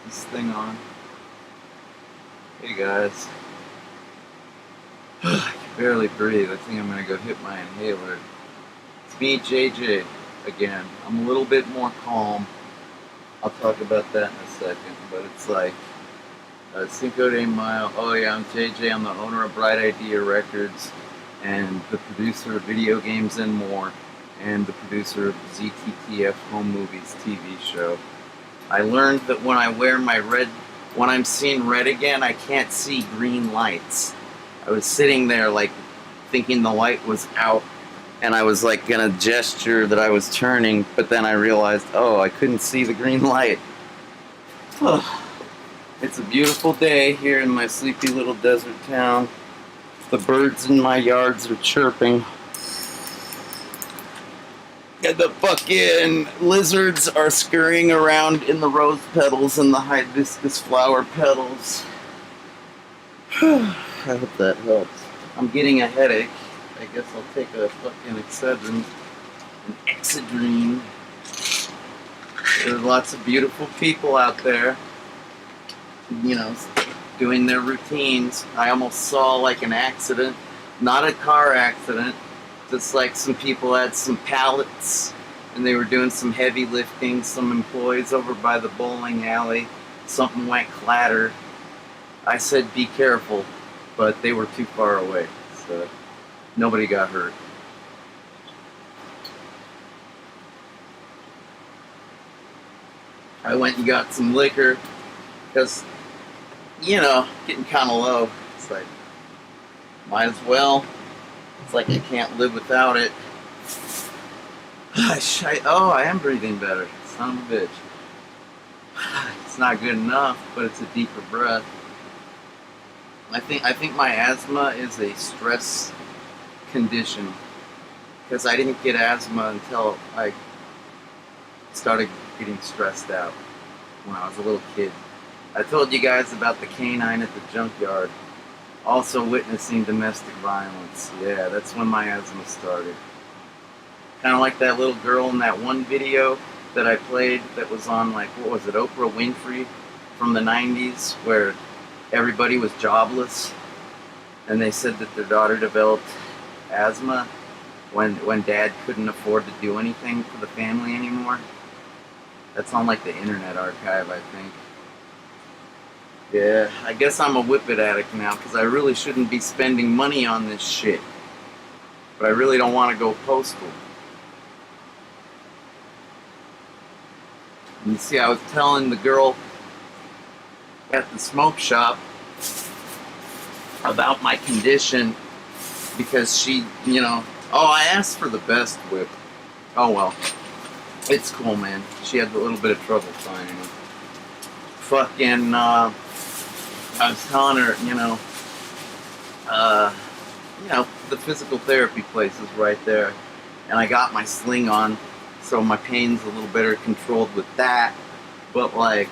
this thing on. Hey guys. I can barely breathe. I think I'm gonna go hit my inhaler. It's me, JJ, again. I'm a little bit more calm. I'll talk about that in a second, but it's like Cinco de Mayo. Oh yeah, I'm JJ. I'm the owner of Bright Idea Records and the producer of Video Games and More, and the producer of ZTTF Home Movies TV show. I learned that when I'm seeing red again, I can't see green lights. I was sitting there like thinking the light was out, and I was like gonna gesture that I was turning, but then I realized, oh, I couldn't see the green light. It's a beautiful day here in my sleepy little desert town. The birds in my yards are chirping. And the fucking lizards are scurrying around in the rose petals and the hibiscus flower petals. I hope that helps. I'm getting a headache. I guess I'll take a fucking Excedrin. An Excedrin. There's lots of beautiful people out there, you know, doing their routines. I almost saw like an accident. Not a car accident. Just like some people had some pallets and they were doing some heavy lifting. Some employees over by the bowling alley. Something went clatter. I said be careful, but they were too far away, so nobody got hurt. I went and got some liquor because, you know, getting kind of low. It's like, might as well. It's like I can't live without it. Oh, I am breathing better. Son of a bitch. It's not good enough, but it's a deeper breath. I think my asthma is a stress condition because I didn't get asthma until I started getting stressed out when I was a little kid. I told you guys about the canine at the junkyard. Also witnessing domestic violence. Yeah, that's when my asthma started. Kind of like that little girl in that one video that I played that was on, like, what was it, Oprah Winfrey from the 90s, where everybody was jobless and they said that their daughter developed asthma when dad couldn't afford to do anything for the family anymore. That's on like the Internet Archive, I think. Yeah, I guess I'm a Whippet addict now because I really shouldn't be spending money on this shit. But I really don't want to go postal. And you see, I was telling the girl at the smoke shop about my condition because she, you know, oh, I asked for the best whip. Oh well. It's cool, man. She had a little bit of trouble finding it. Fucking, I was telling her, the physical therapy place is right there. And I got my sling on, so my pain's a little better controlled with that. But, like,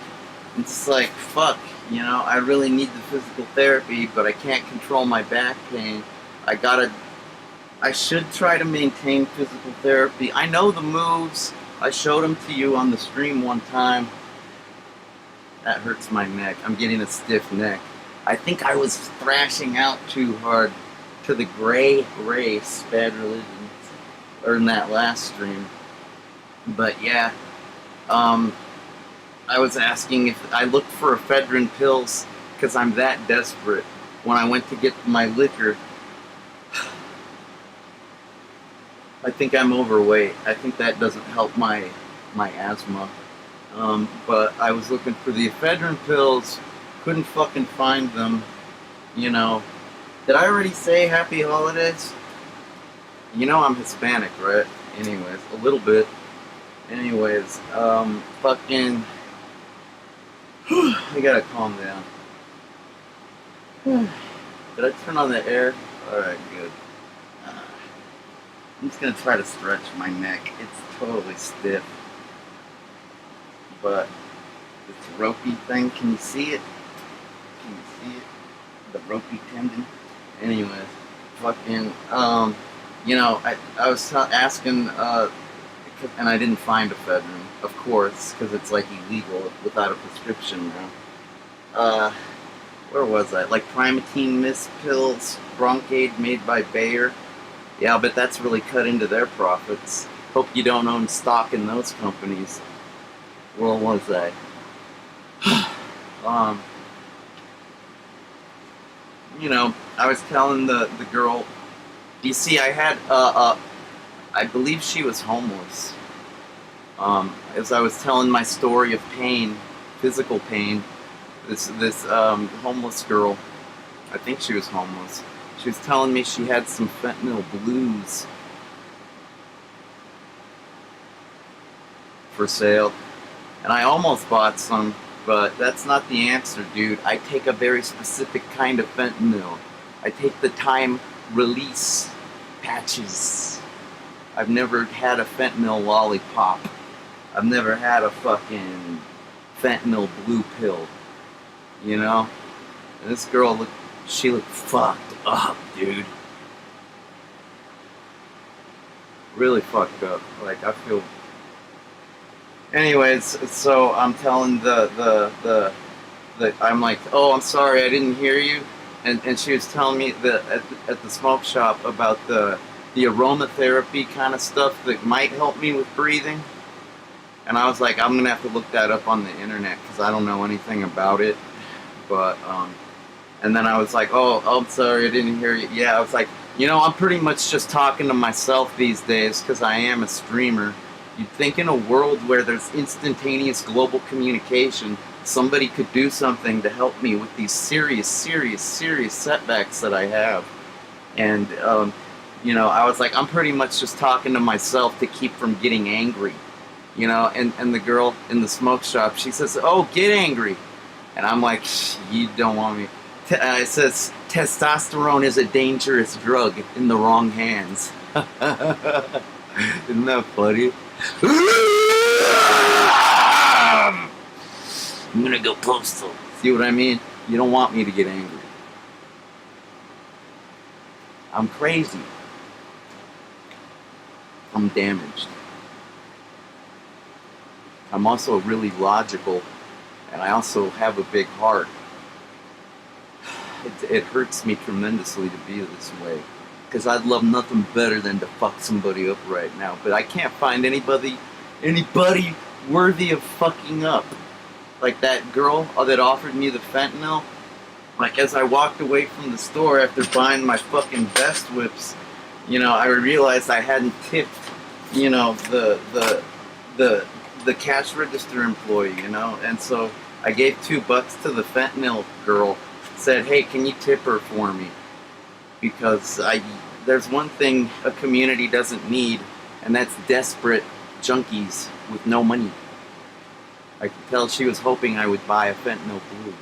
it's like, fuck, I really need the physical therapy, but I can't control my back pain. I should try to maintain physical therapy. I know the moves. I showed them to you on the stream one time. That hurts my neck. I'm getting a stiff neck. I think I was thrashing out too hard to the Gray Race, Bad Religion, or in that last stream. But yeah, I was asking if I looked for ephedrine pills because I'm that desperate. When I went to get my liquor, I think I'm overweight. I think that doesn't help my asthma. But I was looking for the ephedrine pills, couldn't fucking find them. Did I already say happy holidays? I'm Hispanic, right? Anyways, a little bit. Anyways, fucking, I gotta calm down. Did I turn on the air? Alright, good. I'm just gonna try to stretch my neck. It's totally stiff. But this ropey thing, can you see it? Can you see it? The ropey tendon? Anyways, fucking, I was asking, and I didn't find ephedrine, of course, because it's like illegal without a prescription now. Where was I? Like Primatene Mist pills, Broncaid made by Bayer. Yeah, but that's really cut into their profits. Hope you don't own stock in those companies. Where was I? I was telling the girl. You see, I had I believe she was homeless. As I was telling my story of pain, physical pain, this homeless girl, I think she was homeless. She was telling me she had some fentanyl blues for sale, and I almost bought some, but that's not the answer, dude. I take a very specific kind of fentanyl. I take the time release patches. I've never had a fentanyl lollipop. I've never had a fucking fentanyl blue pill, you know? And this girl she looked fucked up, dude. Really fucked up. Like, I feel... Anyways, so I'm telling I'm like, oh, I'm sorry, I didn't hear you. And she was telling me that at the smoke shop about the aromatherapy kind of stuff that might help me with breathing. And I was like, I'm gonna have to look that up on the internet because I don't know anything about it. But and then I was like, oh, I'm sorry, I didn't hear you. Yeah, I was like, I'm pretty much just talking to myself these days because I am a streamer. You'd think in a world where there's instantaneous global communication, somebody could do something to help me with these serious setbacks that I have. And, I was like, I'm pretty much just talking to myself to keep from getting angry. And the girl in the smoke shop, she says, oh, get angry. And I'm like, you don't want me. It says, testosterone is a dangerous drug in the wrong hands. Isn't that funny? I'm gonna go postal. See what I mean? You don't want me to get angry. I'm crazy. I'm damaged. I'm also really logical, and I also have a big heart. It hurts me tremendously to be this way, because I'd love nothing better than to fuck somebody up right now, but I can't find anybody worthy of fucking up. Like that girl that offered me the fentanyl. Like, as I walked away from the store after buying my fucking Best Whips, I realized I hadn't tipped, the cash register employee, and so I gave $2 to the fentanyl girl. Said, hey, can you tip her for me? Because there's one thing a community doesn't need, and that's desperate junkies with no money. I could tell she was hoping I would buy a fentanyl blue.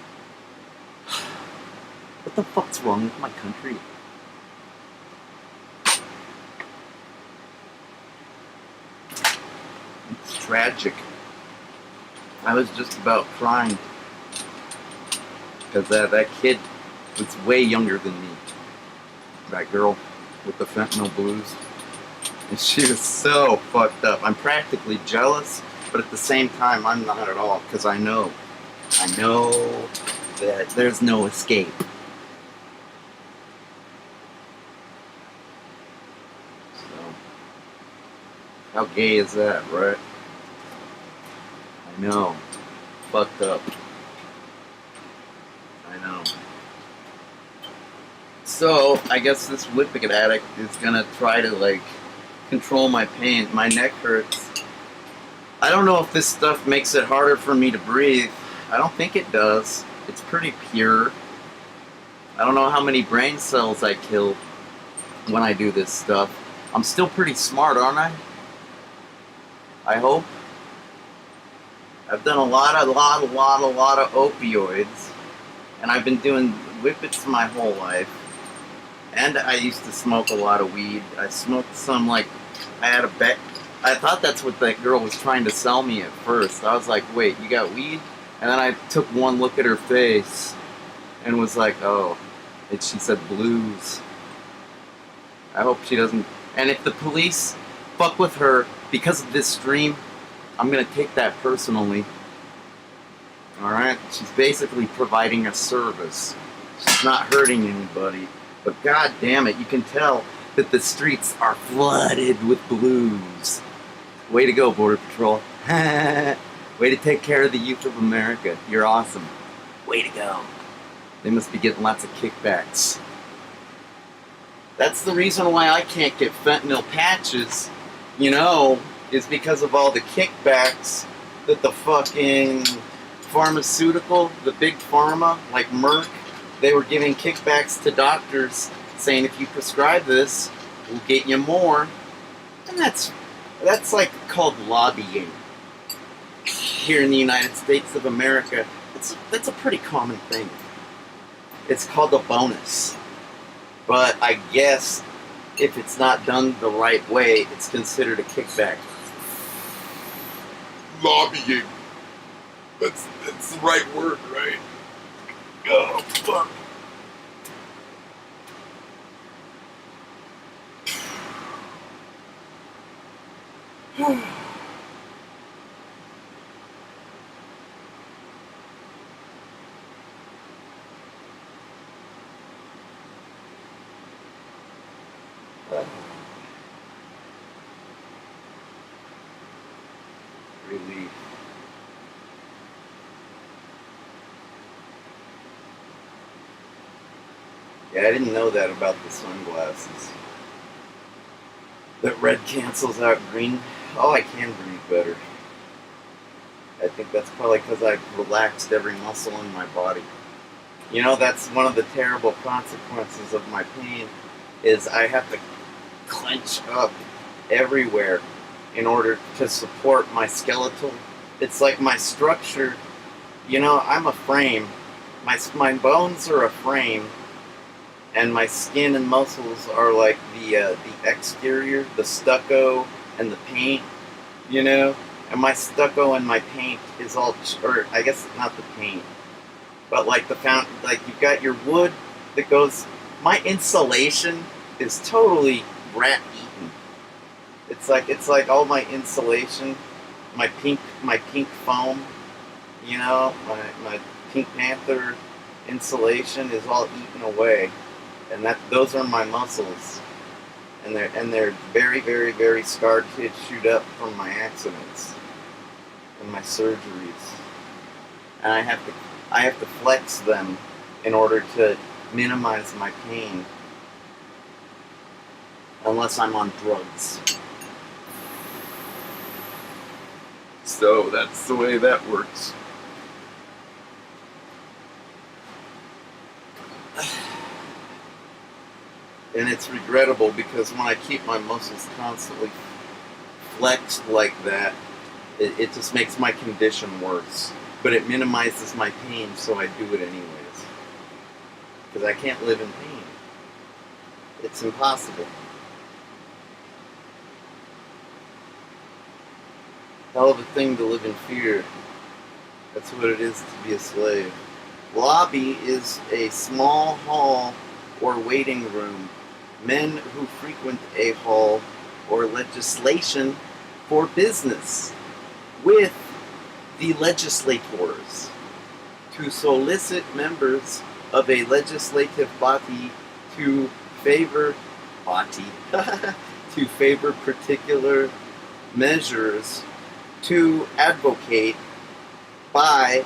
What the fuck's wrong with my country? It's tragic. I was just about crying. Because that kid was way younger than me. That girl with the fentanyl blues. And she was so fucked up. I'm practically jealous, but at the same time, I'm not at all. Because I know that there's no escape. So, how gay is that, right? I know. Fucked up. I know. So, I guess this Whippet addict is gonna try to, control my pain. My neck hurts. I don't know if this stuff makes it harder for me to breathe. I don't think it does. It's pretty pure. I don't know how many brain cells I kill when I do this stuff. I'm still pretty smart, aren't I? I hope. I've done a lot of opioids. And I've been doing Whippets my whole life. And I used to smoke a lot of weed. I smoked some, I had a bet. I thought that's what that girl was trying to sell me at first. I was like, wait, you got weed? And then I took one look at her face and was like, oh. And she said blues. I hope she doesn't. And if the police fuck with her because of this stream, I'm gonna take that personally. Alright? She's basically providing a service. She's not hurting anybody. But god damn it, you can tell that the streets are flooded with blues. Way to go, Border Patrol. Way to take care of the youth of America. You're awesome. Way to go. They must be getting lots of kickbacks. That's the reason why I can't get fentanyl patches, is because of all the kickbacks that the fucking pharmaceutical, the big pharma, like Merck, they were giving kickbacks to doctors saying if you prescribe this, we'll get you more. And that's like called lobbying. Here in the United States of America, that's a pretty common thing. It's called a bonus. But I guess if it's not done the right way, it's considered a kickback. Lobbying. That's the right word, right? Oh, fuck. Relief. Yeah, I didn't know that about the sunglasses. That red cancels out green. Oh, I can breathe better. I think that's probably because I've relaxed every muscle in my body. That's one of the terrible consequences of my pain, is I have to clench up everywhere in order to support my skeletal. It's like my structure, I'm a frame. My bones are a frame, and my skin and muscles are like the exterior, the stucco and the paint, and my stucco and my paint is all, or I guess not the paint, but like you've got your wood that goes, my insulation is totally rat eaten. It's like all my insulation, my pink foam, my Pink Panther insulation is all eaten away, and those are my muscles, and they're very, very, very scar tissued up from my accidents and my surgeries, and I have to flex them in order to minimize my pain, unless I'm on drugs. So that's the way that works. And it's regrettable because when I keep my muscles constantly flexed like that, it just makes my condition worse. But it minimizes my pain, so I do it anyways. Because I can't live in pain. It's impossible. Hell of a thing to live in fear. That's what it is to be a slave. Lobby is a small hall or waiting room. Men who frequent a hall or legislation for business with the legislators to solicit members of a legislative body to favor particular measures to advocate by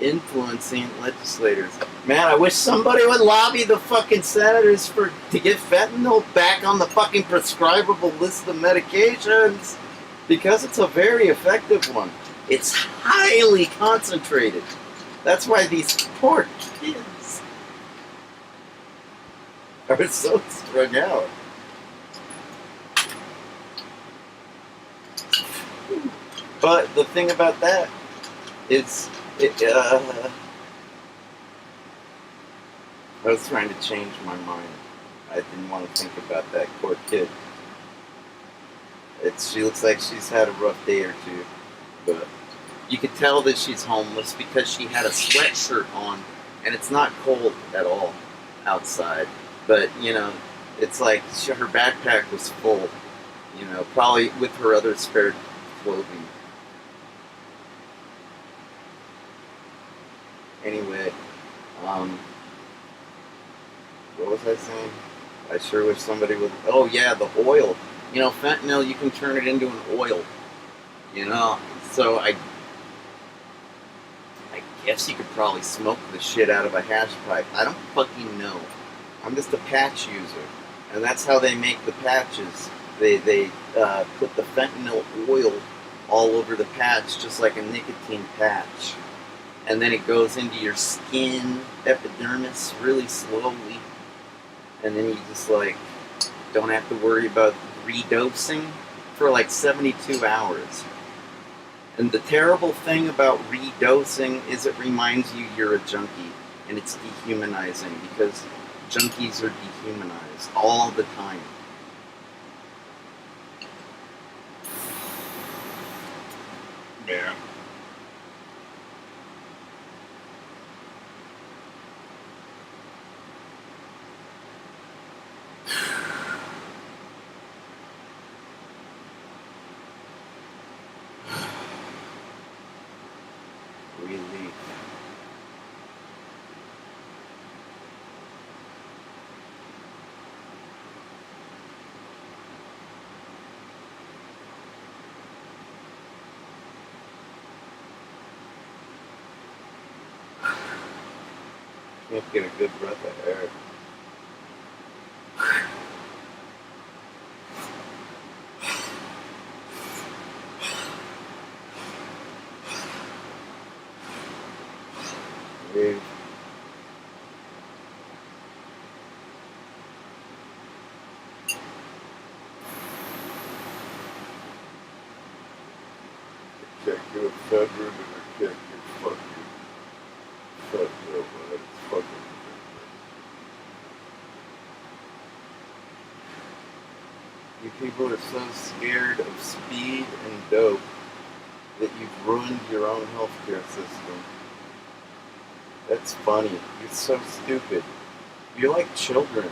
influencing legislators. Man, I wish somebody would lobby the fucking senators to get fentanyl back on the fucking prescribable list of medications, because it's a very effective one. It's highly concentrated. That's why these poor kids are so strung out. But the thing about that is, I was trying to change my mind. I didn't want to think about that poor kid. She looks like she's had a rough day or two, but you could tell that she's homeless because she had a sweatshirt on, and it's not cold at all outside. But it's like her backpack was full, You know, probably with her other spare clothing. Anyway, um, what was I saying? I sure wish somebody would. Oh yeah, the oil. You know, fentanyl. You can turn it into an oil. You know, so I guess you could probably smoke the shit out of a hash pipe. I don't fucking know. I'm just a patch user, and that's how they make the patches. They put the fentanyl oil all over the patch, just like a nicotine patch, and then it goes into your skin epidermis really slowly, and then you just like don't have to worry about redosing for like 72 hours. And the terrible thing about redosing is it reminds you you're a junkie, and it's dehumanizing because junkies are dehumanized all the time. Yeah. Really. Can't get a good breath of air. Dude. Can't get offended and I can't get fucking fentanyl, man. It's fucking ridiculous. You people are so scared of speed and dope that you've ruined your own healthcare system. That's funny. You're so stupid. You're like children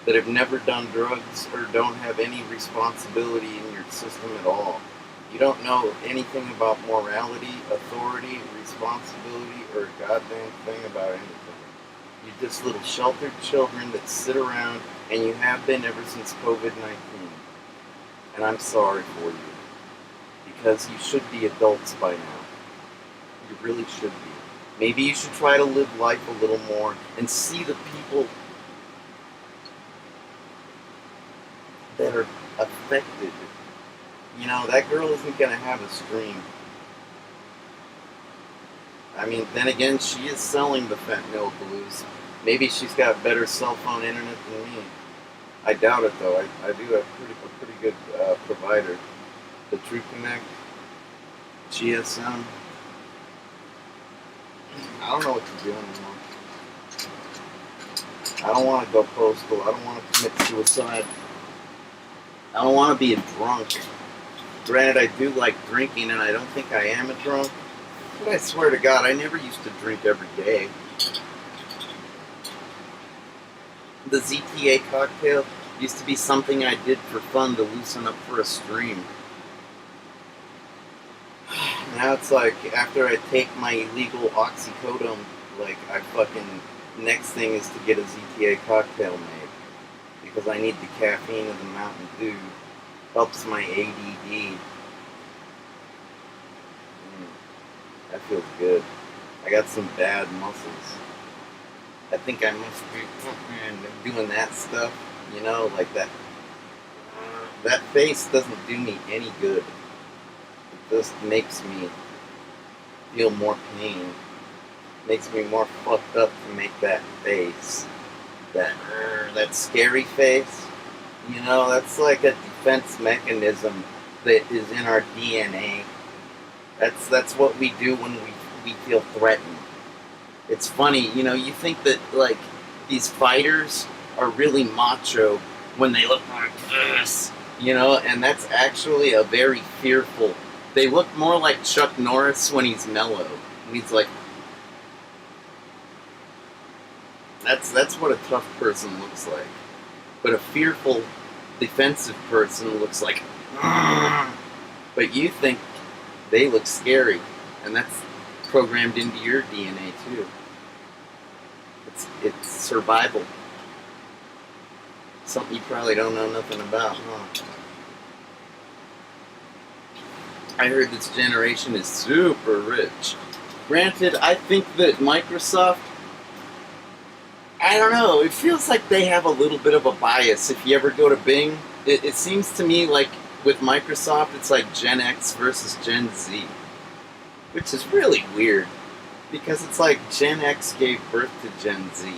that have never done drugs or don't have any responsibility in your system at all. You don't know anything about morality, authority, responsibility, or a goddamn thing about anything. You're just little sheltered children that sit around, and you have been ever since COVID-19. And I'm sorry for you, because you should be adults by now. You really should be. Maybe you should try to live life a little more and see the people that are affected. You know, that girl isn't going to have a stream. I mean, then again, she is selling the fentanyl blues. Maybe she's got better cell phone internet than me. I doubt it, though. I do have a pretty good provider. The True Connect, GSM. I don't know what to do anymore. I don't want to go postal. I don't want to commit suicide. I don't want to be a drunk. Granted, I do like drinking, and I don't think I am a drunk. But I swear to God, I never used to drink every day. The ZTA cocktail used to be something I did for fun to loosen up for a stream. Now it's like, after I take my illegal oxycodone, like, I fucking, next thing is to get a ZTA cocktail made. Because I need the caffeine of the Mountain Dew. Helps my ADD. That feels good. I got some bad muscles. I think I must be doing that stuff, you know, like that. That face doesn't do me any good. It just makes me feel more pain. Makes me more fucked up to make that face. That scary face. You know, that's like a defense mechanism that is in our DNA. That's what we do when we feel threatened. It's funny, you know, you think that, like, these fighters are really macho when they look like this, you know, and that's actually a very fearful. They look more like Chuck Norris when he's mellow. And he's like, that's what a tough person looks like. But a fearful, defensive person looks like, But you think they look scary, and that's programmed into your DNA too. It's survival. Something you probably don't know nothing about, huh? I heard this generation is super rich. Granted, I think that Microsoft, I don't know, it feels like they have a little bit of a bias. If you ever go to Bing, it seems to me like with Microsoft, it's like Gen X versus Gen Z, which is really weird because it's like Gen X gave birth to Gen Z.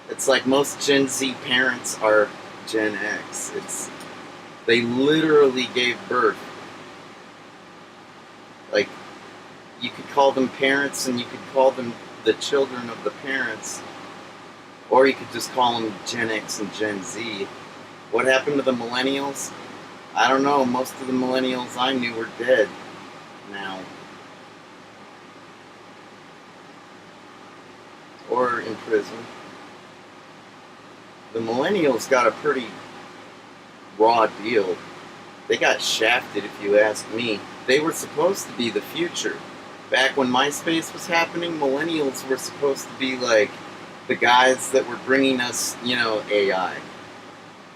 It's like most Gen Z parents are Gen X. They literally gave birth. Like, you could call them parents and you could call them the children of the parents, or you could just call them Gen X and Gen Z. What happened to the millennials? I don't know. Most of the millennials I knew were dead now. Or in prison. The millennials got a pretty raw deal. They got shafted, if you ask me. They were supposed to be the future. Back when MySpace was happening, millennials were supposed to be like the guys that were bringing us, AI.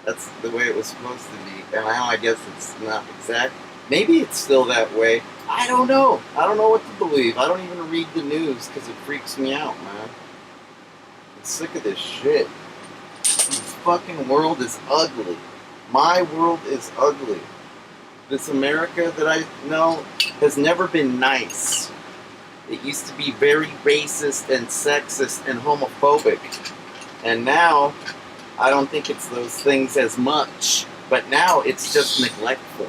That's the way it was supposed to be. And now I guess it's not exact. Maybe it's still that way. I don't know. I don't know what to believe. I don't even read the news because it freaks me out, man. I'm sick of this shit. This fucking world is ugly. My world is ugly. This America that I know has never been nice. It used to be very racist and sexist and homophobic. And now, I don't think it's those things as much. But now it's just neglectful.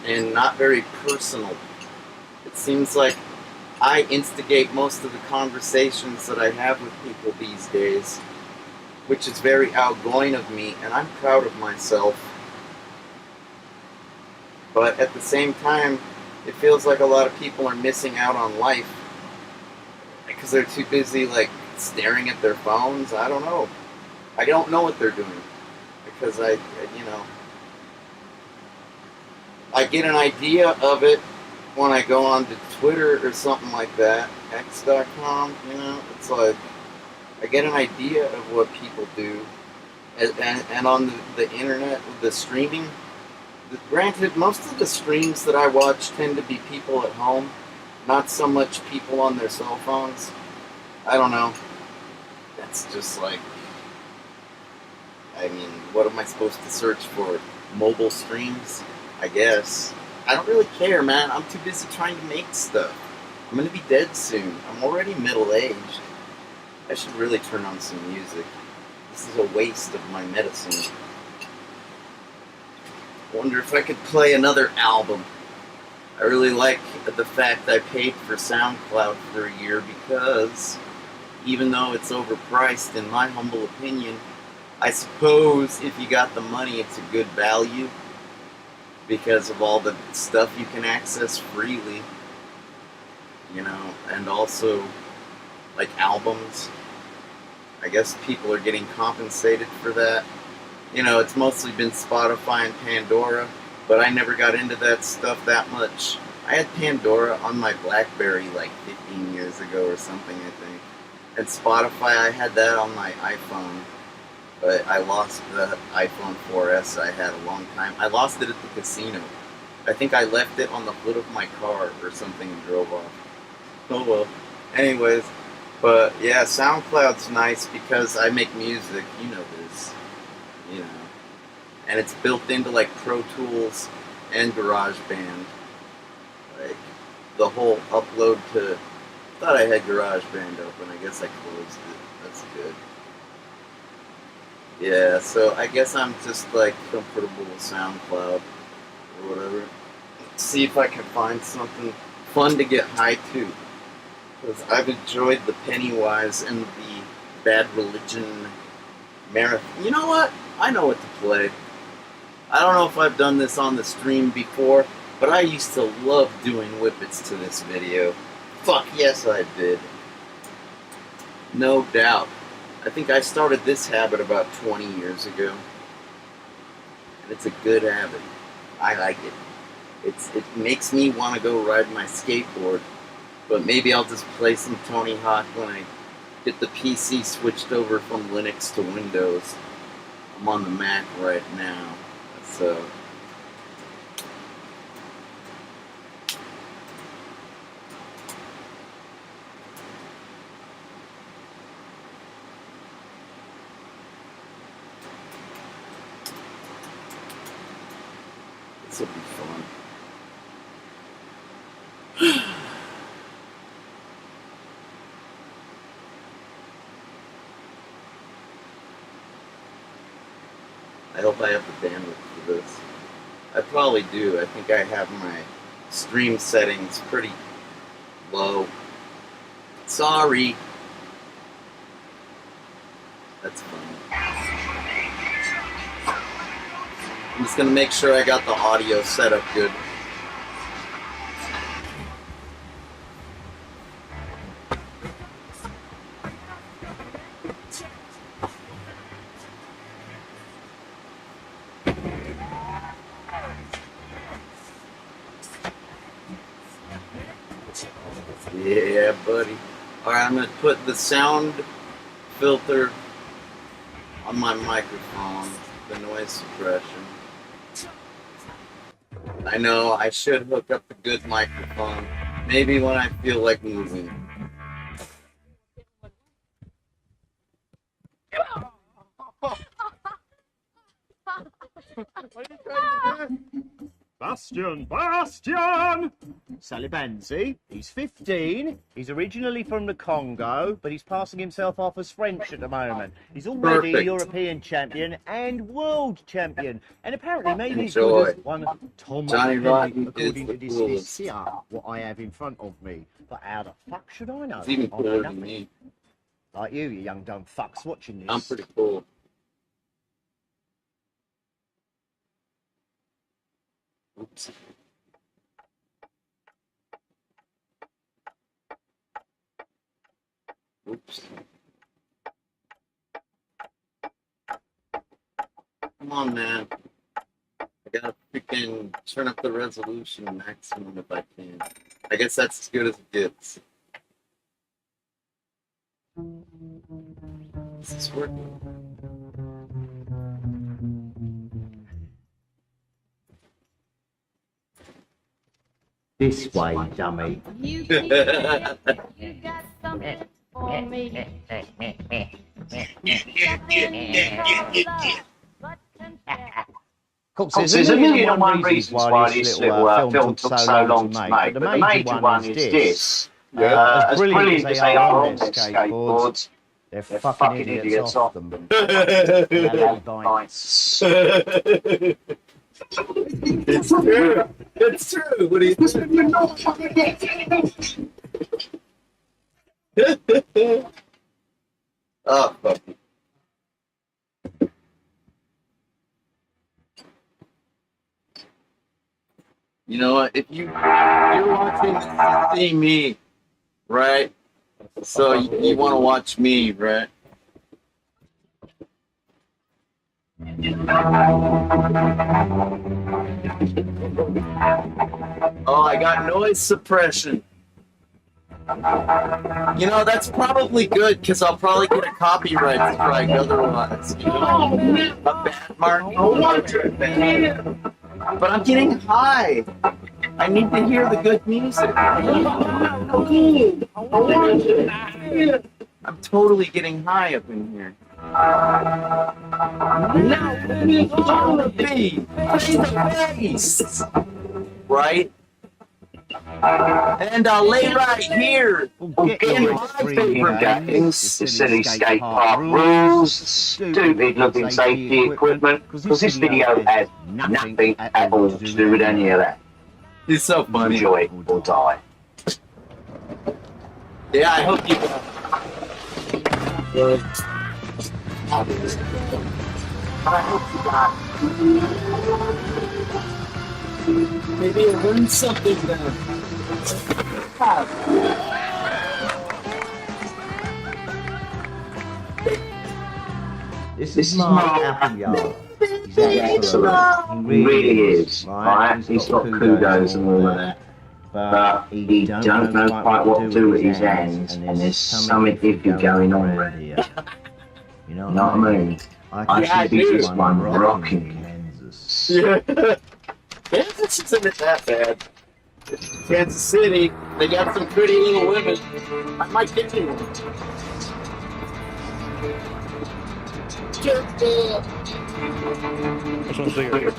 And not very personal. It seems like I instigate most of the conversations that I have with people these days, which is very outgoing of me, and I'm proud of myself. But at the same time, it feels like a lot of people are missing out on life because they're too busy, like, staring at their phones. I don't know. I don't know what they're doing because I get an idea of it when I go on to Twitter or something like that, x.com, it's like, I get an idea of what people do, and on the internet, with the streaming, granted, most of the streams that I watch tend to be people at home, not so much people on their cell phones. I don't know. That's just like, I mean, what am I supposed to search for? Mobile streams? I guess. I don't really care, man. I'm too busy trying to make stuff. I'm gonna be dead soon. I'm already middle-aged. I should really turn on some music. This is a waste of my medicine. Wonder if I could play another album. I really like the fact I paid for SoundCloud for a year because even though it's overpriced, in my humble opinion, I suppose if you got the money, it's a good value because of all the stuff you can access freely, and also like albums. I guess people are getting compensated for that. It's mostly been Spotify and Pandora, but I never got into that stuff that much. I had Pandora on my BlackBerry like 15 years ago or something, I think. And Spotify, I had that on my iPhone, but I lost the iPhone 4S I had a long time. I lost it at the casino. I think I left it on the hood of my car or something and drove off. Oh well. Anyways, but yeah, SoundCloud's nice because I make music, this, and it's built into like Pro Tools and GarageBand. Like the whole upload to, I thought I had GarageBand open, I guess I closed it. That's good. Yeah, so I guess I'm just like comfortable with SoundCloud or whatever. Let's see if I can find something fun to get high to. Because I've enjoyed the Pennywise and the Bad Religion marathon. You know what? I know what to play. I don't know if I've done this on the stream before, but I used to love doing whippets to this video. Fuck yes I did. No doubt. I think I started this habit about 20 years ago. It's a good habit. I like it. It makes me want to go ride my skateboard. But maybe I'll just play some Tony Hawk when I get the PC switched over from Linux to Windows. I'm on the Mac right now, so. This will be fun. I hope I have the bandwidth for this. I probably do. I think I have my stream settings pretty low. Sorry. That's funny. I'm just gonna make sure I got the audio set up good. Yeah, buddy. Alright, I'm gonna put the sound filter on my microphone, the noise suppression. I know I should hook up a good microphone, maybe when I feel like moving. Bastian! Sally Benzi, he's 15, he's originally from the Congo, but he's passing himself off as French at the moment. He's already Perfect. European champion and world champion, and apparently maybe he's Enjoy. good as one of Tom Johnny Rotten according is to the this coolest. here, what I have in front of me. But how the fuck should I know? It's even I know cooler than nothing. me. Like you young dumb fucks watching this. I'm pretty cool. Oops. Oops. Come on, man. I gotta freaking turn up the resolution maximum if I can. I guess that's as good as it gets. Is this working? This way, dummy. You think that you got something for me. Of course, there's a million and one reasons why this little film took so long to make, but the major one is this. As brilliant as they are on their skateboards, they're fucking idiots off them. Yellow bites. It's true. It's true. What do you Oh, fuck. You know what? If you're watching this to see me, right? So you want to watch me, right? Oh, I got noise suppression. You know, that's probably good, because I'll probably get a copyright strike otherwise. You know? A bad mark. But I'm getting high. I need to hear the good music. I'm totally getting high up in here. Now, on the beat, play the bass, right? And I'll lay right here in my favorite games, the silly skate park rules, stupid looking safety equipment, because this video has nothing at all to do with any of that. It's so funny. Enjoy it or die. Yeah, I hope you I hope you got maybe I learned something then. This is Mark Appleyard. He's excellent. He really is. Right? He's got kudos and all of that. But he don't know quite what to do with his hands, and there's something iffy going on around here. You know what I mean? I should be just one rocking Kansas. Yeah. Kansas isn't that bad. Kansas City, they got some pretty little women. I might get you one. Which one's bigger?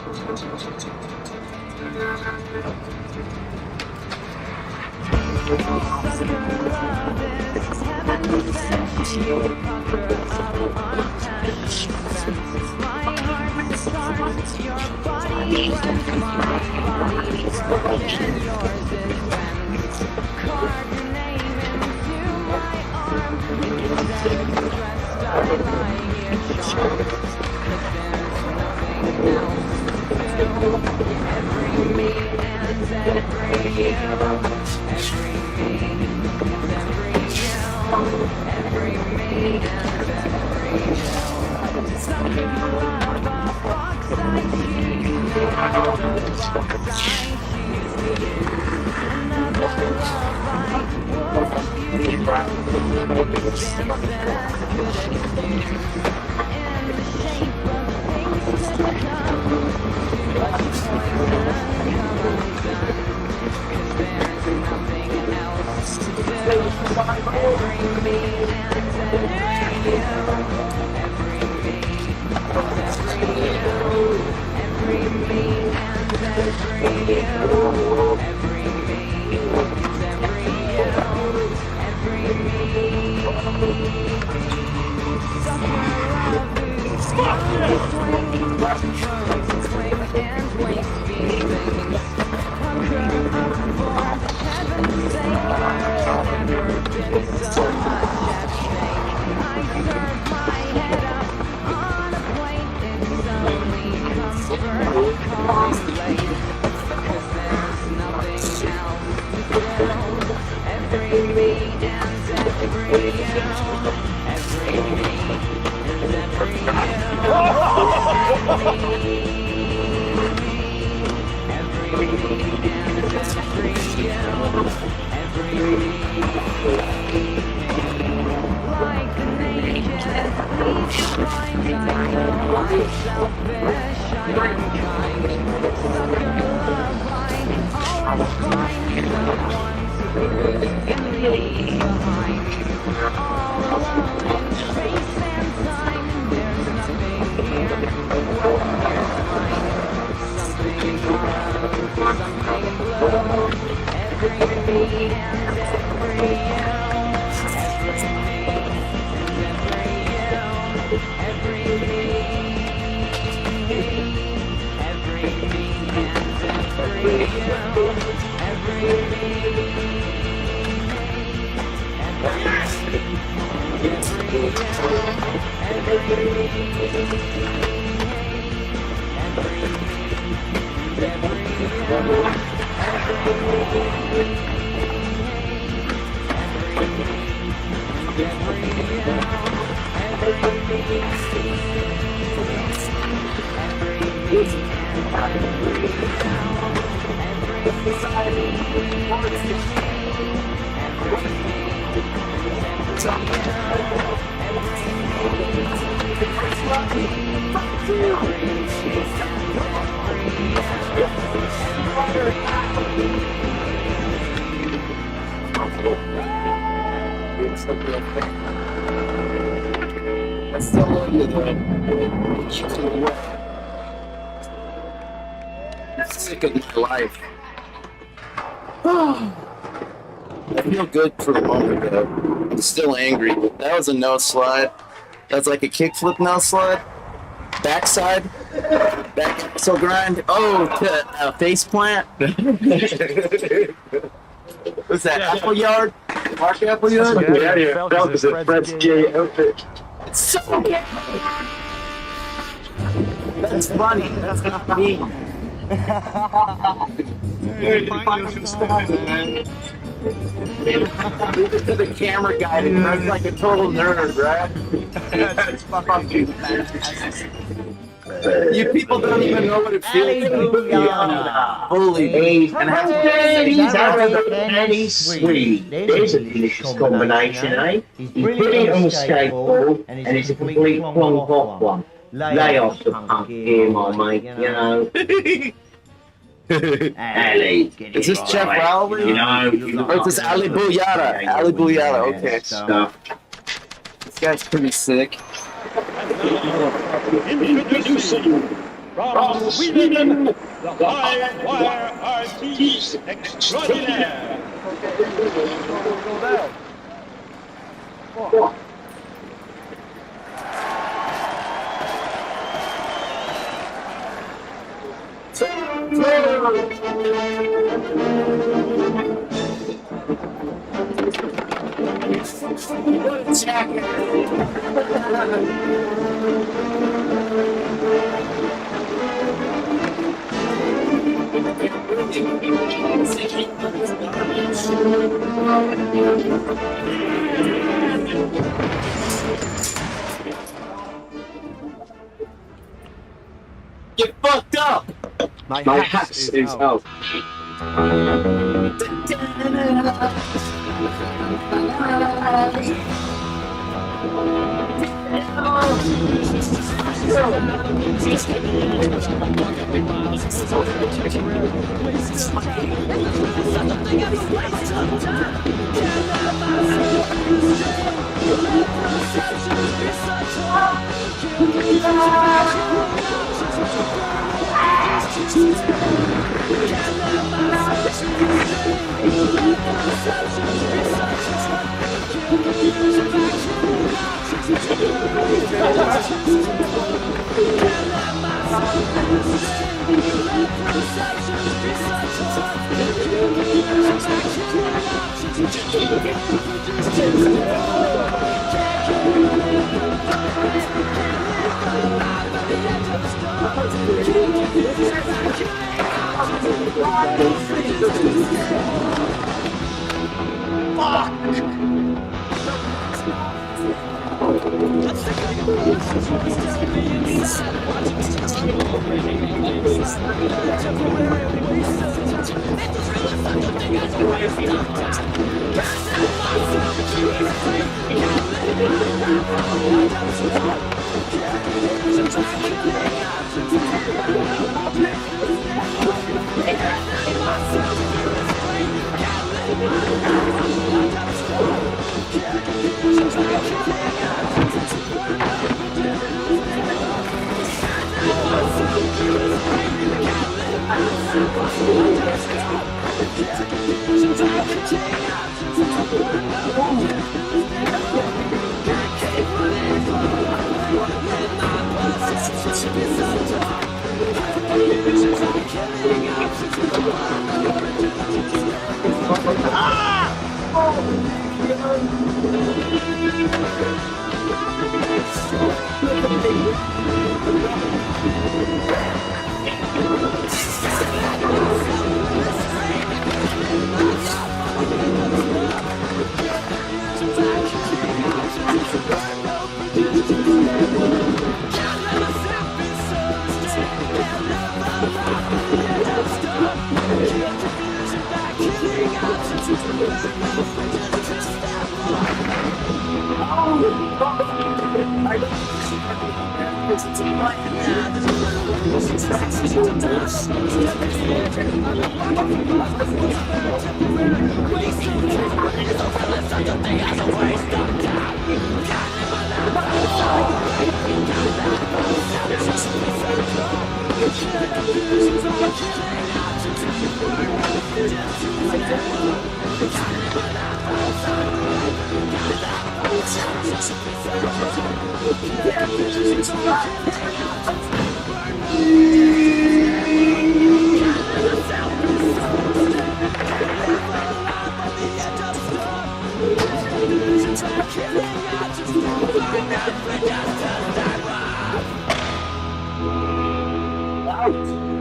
Sick of my life. I feel good for the moment though. I'm still angry. That was a no slide. That's like a kickflip no slide. Backside. Back axle grind. Oh, face plant. What's that? Yeah. Appleyard? Mark Appleyard? Yeah, that was a Fred's J outfit. It's so good. That's funny. That's not me. Leave it to the camera guy to dress like a total nerd, right? You people don't even know what it feels Ali like to be Bouliana. bullied. He's and have to Arabic and he's Swede. There's a delicious combination, eh? He's brilliant on the skateboard, and he's a complete plonk off one. Lay off the punk here, my mate, you know. Ali, Is this Jeff Rowley? You know, Or is this Ali Bouliana? Ali Bouliana, okay. Stuff. This guy's pretty sick. Introducing from Sweden, the High Wire Artiste Extraordinaire. Get fucked up! My Hats is out.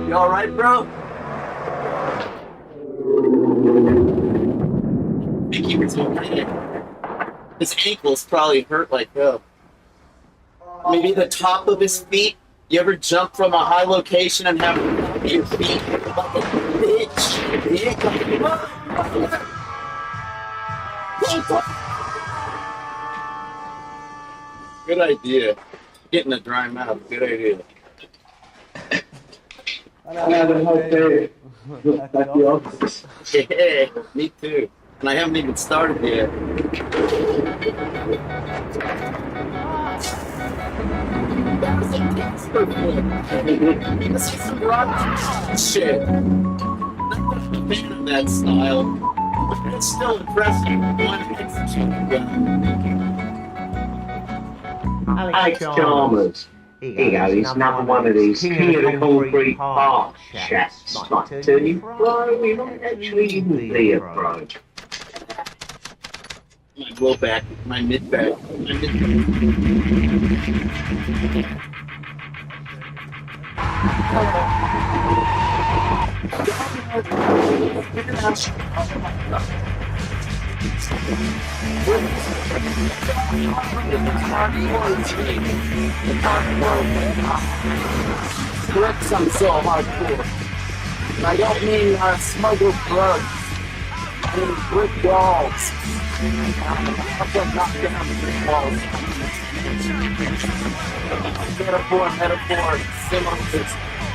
You alright, bro? I think he was okay. His ankles probably hurt like hell. Maybe the top of his feet You ever jump from a high location and have your feet like a bitch? Good idea. Getting a dry mouth. Good idea. I have hope they at the office. Yeah, me too. And I haven't even started yet. This is some rock shit. I'm not a fan of that style, but it's still impressive. One execution gun. Alex Chalmers. Here you go, he's another one of these King of the Concrete Park chats. Like, turn you pro, we might actually even be a pro. My low back, my mid back, my mid Bricks, I'm so hardcore. And I don't mean smuggled drugs. I mean brick walls. I've got knocked down brick walls. Metaphor, symbols,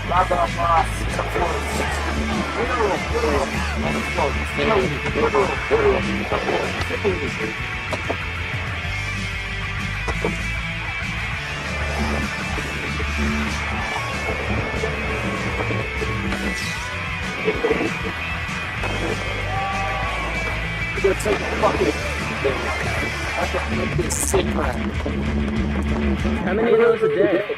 blah, blah, blah, metaphors. Literal, metaphors. Literal, metaphors. You're gonna take a fucking I can make this sick man. How many of those a day?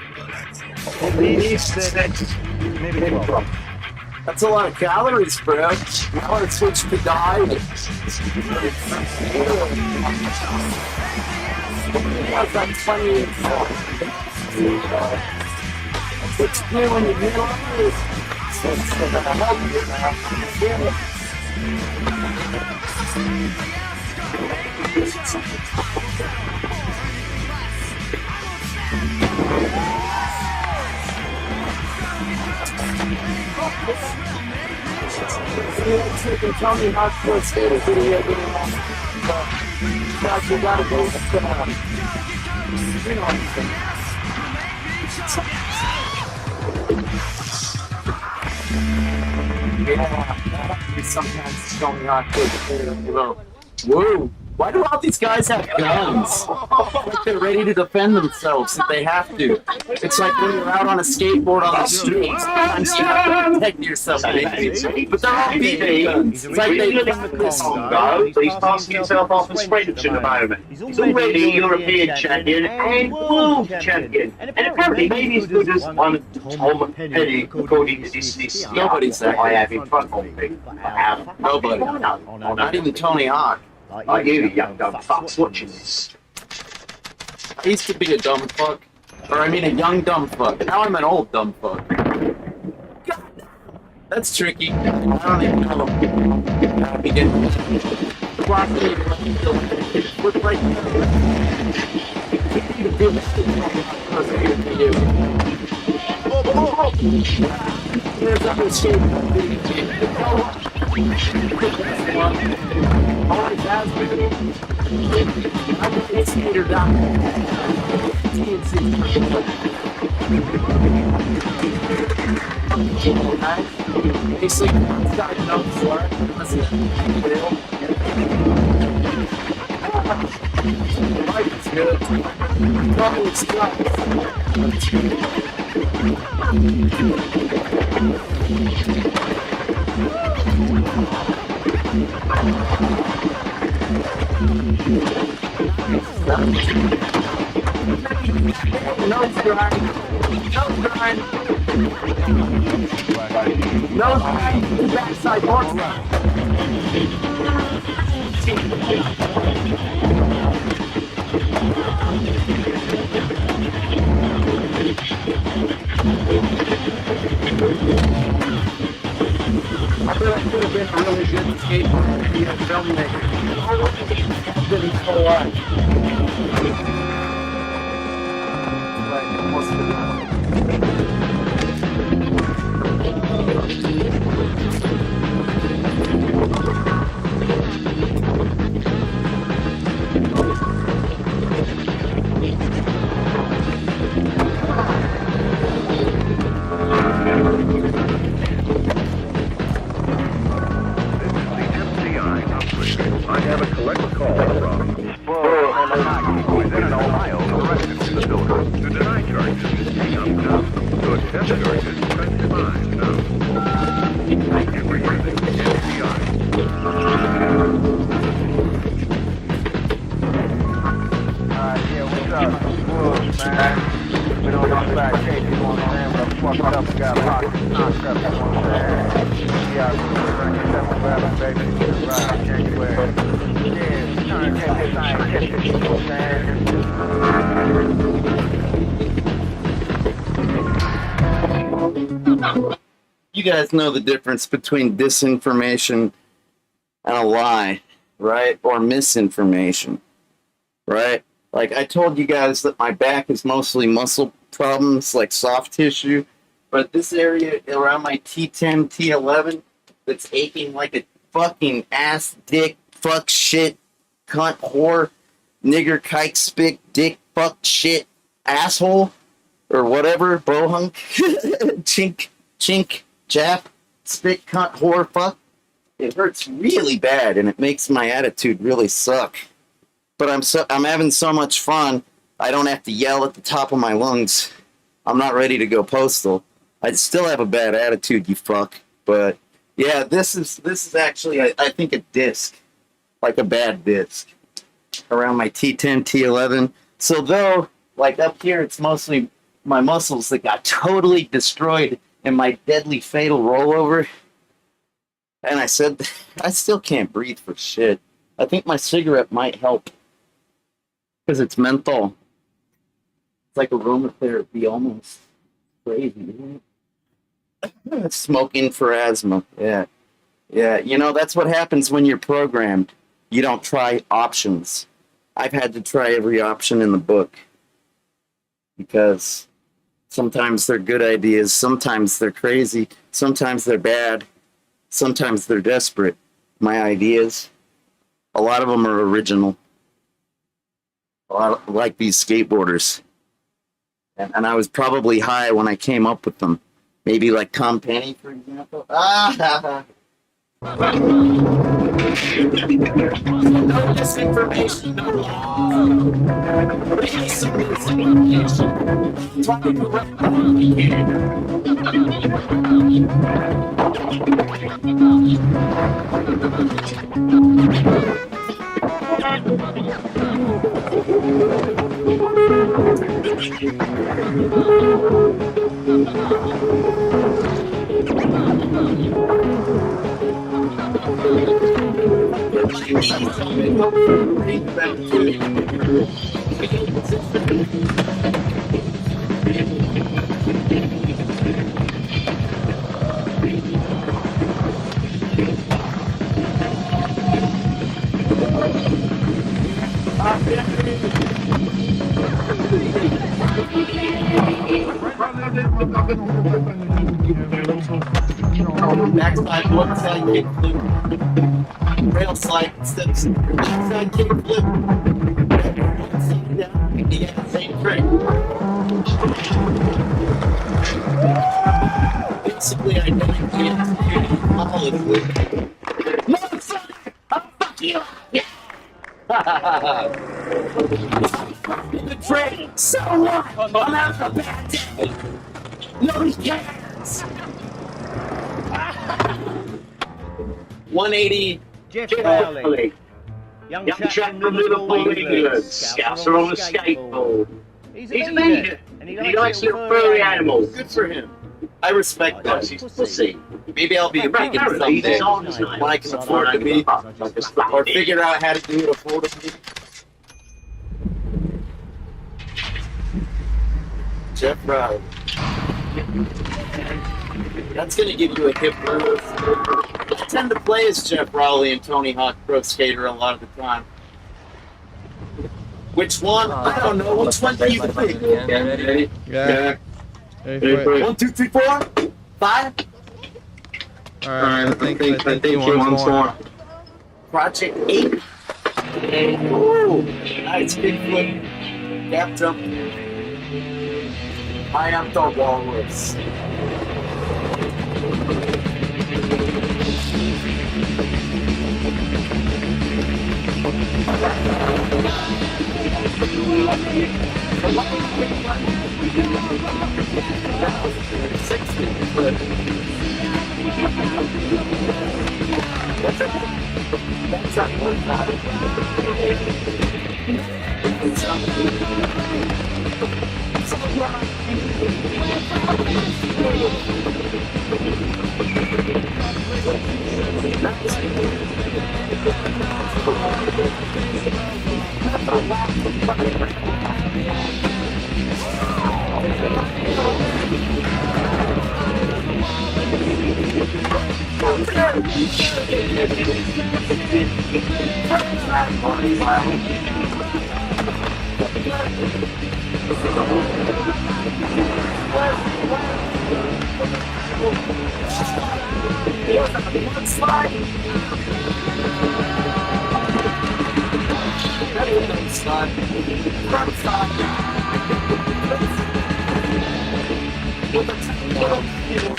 At least 6, maybe 12. That's a lot of calories, bro. Now I want to switch to diet. That's like 20 years old. What's new when you get on this? It's gonna help you now. Tell me how to stay the video game. But you gotta go with you know yeah, sometimes tell me how to stay the video. Whoa. Why do all these guys have guns? Like they're ready to defend themselves if they have to. It's like when you're out on a skateboard on the street. Sometimes you have to protect yourself, maybe. But they're all BB guns. It's like they got this Go, he's passing himself off as French at the moment. He's already European champion and world champion. And apparently maybe as good as one Tom Petty, according to this Nobody's that I have in front of me. Nobody. Not even Tony Hawk. Like you young dumb fucks watching this. I used to be a dumb fuck. Or I mean a young dumb fuck. Now I'm an old dumb fuck. God, that's tricky. I don't even know. How to begin. The block me look like there's other shit. Always has been. I'm a skater down. Basically, starting out for it. Listen, life is good. Trouble is tough. Nose grind. Nose grind. Nose grind. Backside horse grind. I feel like it could have been a really good skateboard if you had filmmaker. It's been so life. Right, what's the Woods, man. We don't know back case, you know what I'm saying? But I fucked up and got locked and knocked up, you know what I'm saying? Yeah, bring yourself a brother, baby. Right, anywhere. Yeah, trying to take this, I ain't get this, you know what I'm saying? You guys know the difference between disinformation and a lie, right? Or misinformation, right? Like I told you guys that my back is mostly muscle problems, like soft tissue, but this area around my T10, T11 that's aching like a fucking ass, dick, fuck, shit, cunt, whore, nigger, kike, spick, dick, fuck, shit, asshole, or whatever, bohunk, chink, jap, spit, cunt, whore, fuck. It hurts really bad, and it makes my attitude really suck. But I'm having so much fun, I don't have to yell at the top of my lungs. I'm not ready to go postal. I still have a bad attitude, you fuck. But yeah, this is actually I think a disc, like a bad disc, around my T10, T11. So though, like up here, it's mostly my muscles that got totally destroyed in my deadly fatal rollover. And I said, I still can't breathe for shit. I think my cigarette might help. Because it's menthol. It's like aromatherapy almost. Crazy, isn't it? Smoking for asthma. Yeah. Yeah, you know, that's what happens when you're programmed. You don't try options. I've had to try every option in the book. Because sometimes they're good ideas, sometimes they're crazy, sometimes they're bad, sometimes they're desperate. My ideas, a lot of them are original. A lot like these skateboarders. And I was probably high when I came up with them. Maybe like Tom Penny, for example. No disinformation, no backside, one side kick flip, rail slide instead of backside kick flip, one side down, you get the same trick. Basically, I don't get flawlessly. Motherfucker! I'll fuck you! Yeah! The trick! So what? I'm having a bad day! Nobody cares! 180. Jeff Rowley. Young chap from Liverpool, England. Scouser on a skateboard. He's an idiot, and he likes little furry animals. Good for him. I respect that. He's pussy. Maybe I'll be a vegan someday when I can afford to be, or figure out how to do it affordably. Jeff Rowley. That's gonna give you a hip move. I tend to play as Jeff Rowley and Tony Hawk Pro Skater a lot of the time. Which one? I don't know. Which one do you think? Ready? Yeah. Ready for it. 1, 2, 3, 4, 5. Alright, I think he wants more. Project 8. Ooh, nice big flip. Gap jump. I am the walrus. That's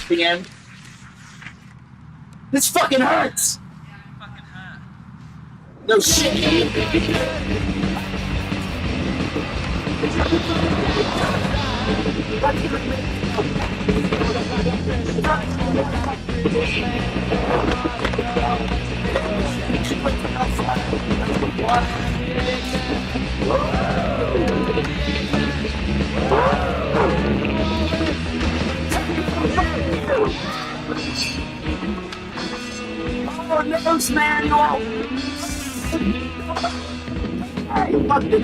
The end. This fucking hurts. No shit. Oh, nose manual. Hey, fucking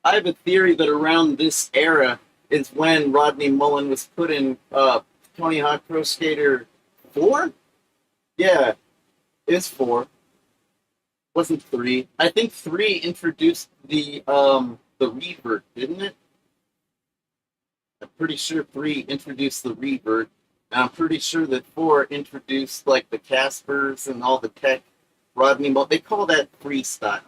I have a theory that around this era is when Rodney Mullen was put in Tony Hawk Pro Skater 4? Yeah, it's 4. Wasn't 3. I think 3 introduced the revert, didn't it? I'm pretty sure 3 introduced the revert. And I'm pretty sure that 4 introduced like the Caspers and all the tech. Rodney Mullen, they call that freestyle.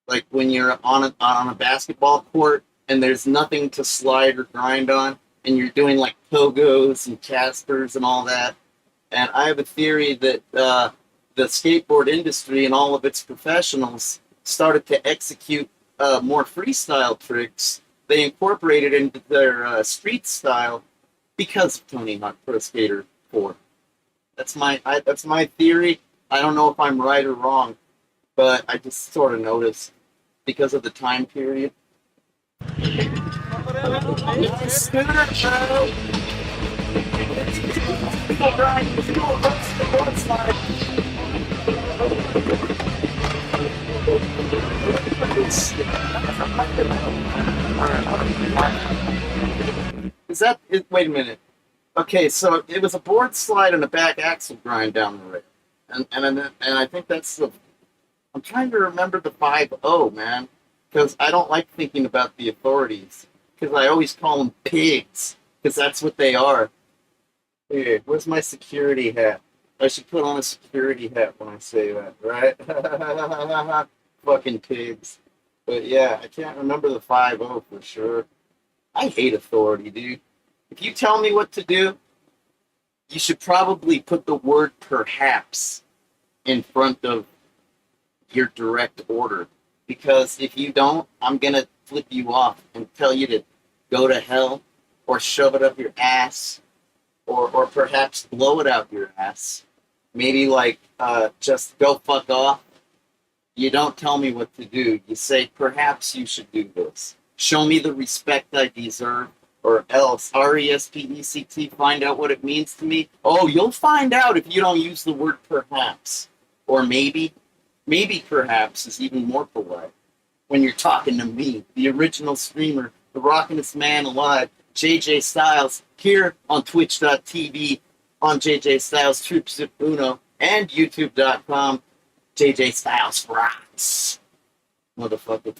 Like when you're on a basketball court and there's nothing to slide or grind on, and you're doing like pogos and Caspers and all that. And I have a theory that the skateboard industry and all of its professionals started to execute more freestyle tricks. They incorporated into their street style because of Tony Hawk Pro Skater 4. That's my theory. I don't know if I'm right or wrong, but I just sort of noticed because of the time period. Is that it? Wait a minute. Okay, so it was a board slide and a back axle grind down the rail, and I think that's the. I'm trying to remember the 5-0, man, because I don't like thinking about the authorities, because I always call them pigs, because that's what they are. Hey, where's my security hat? I should put on a security hat when I say that, right? Fucking pigs. But yeah, I can't remember the 5-0 for sure. I hate authority, dude. If you tell me what to do, you should probably put the word perhaps in front of your direct order. Because if you don't, I'm going to flip you off and tell you to go to hell or shove it up your ass or perhaps blow it out your ass. Maybe like just go fuck off. You don't tell me what to do. You say, perhaps you should do this. Show me the respect I deserve, or else, R-E-S-P-E-C-T, find out what it means to me. Oh, you'll find out if you don't use the word perhaps. Or maybe. Maybe perhaps is even more polite. When you're talking to me, the original streamer, the rockinest man alive, JJ Styles, here on twitch.tv, on JJ Styles Troops of Uno, and youtube.com, JJ Styles Rocks. Motherfucker.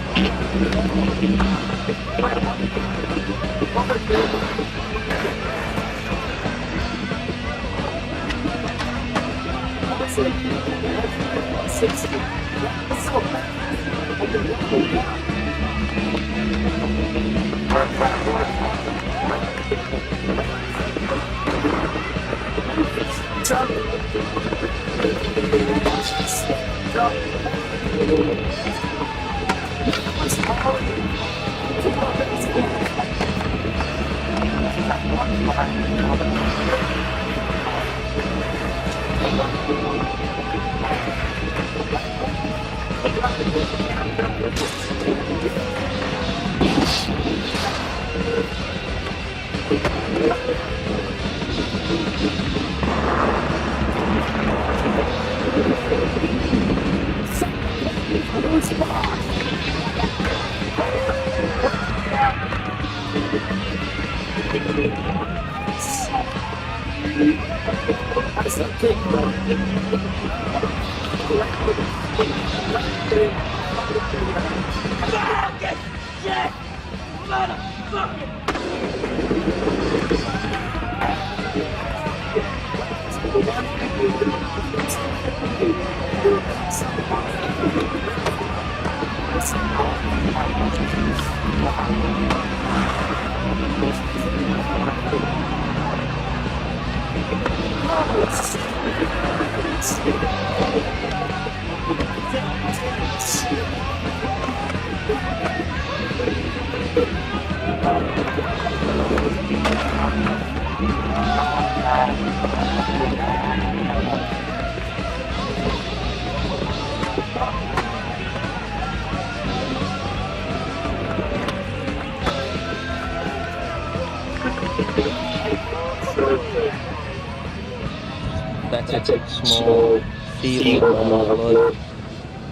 That's a small field of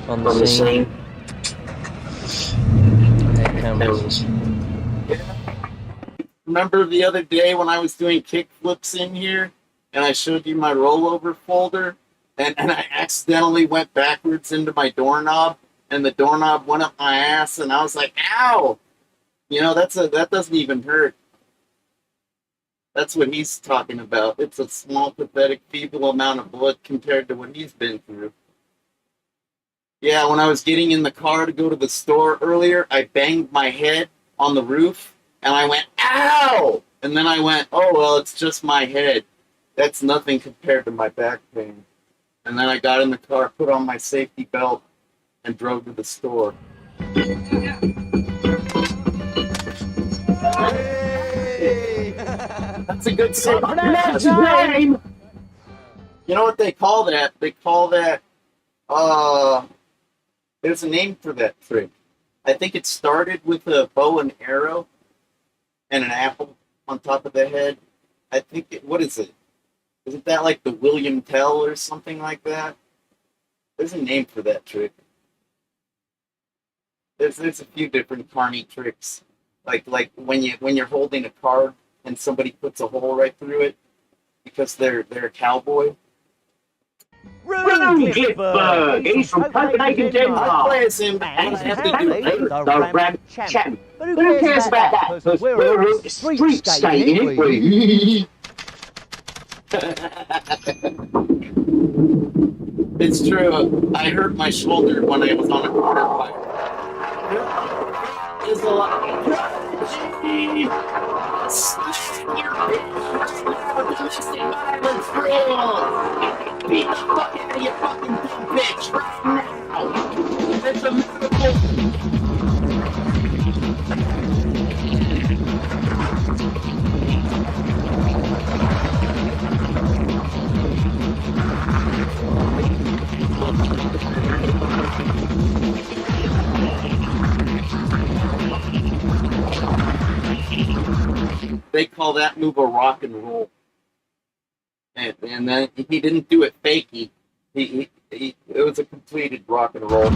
on the scene. That cameras. Remember the other day when I was doing kickflips in here and I showed you my rollover folder and I accidentally went backwards into my doorknob and the doorknob went up my ass and I was like, ow! You know, that doesn't even hurt. That's what he's talking about. It's a small, pathetic, feeble amount of blood compared to what he's been through. Yeah, when I was getting in the car to go to the store earlier, I banged my head on the roof, and I went, ow! And then I went, oh, well, it's just my head. That's nothing compared to my back pain. And then I got in the car, put on my safety belt, and drove to the store. That's a good save. Name. You know what they call that? They call that, there's a name for that trick. I think it started with a bow and arrow and an apple on top of the head. I think, what is it? Isn't that like the William Tell or something like that? There's a name for that trick. There's a few different carny tricks. Like when you're holding a card and somebody puts a hole right through it because they're a cowboy. Rune Glitberg! He's from Copenhagen, Denmark. I play as him and I have to do the Ram Champ. But who cares about that? Because we're street skating, ain't we? It's true. I hurt my shoulder when I was on a quarter pipe. There's a lot. Beat the fuck out of your fucking dumb bitch right now! It's a miracle! they call that move a rock and roll. And then he didn't do it fakey. It was a completed rock and roll.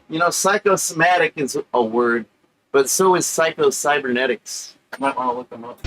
You know, psychosomatic is a word, but so is psycho-cybernetics. You might want to look them up.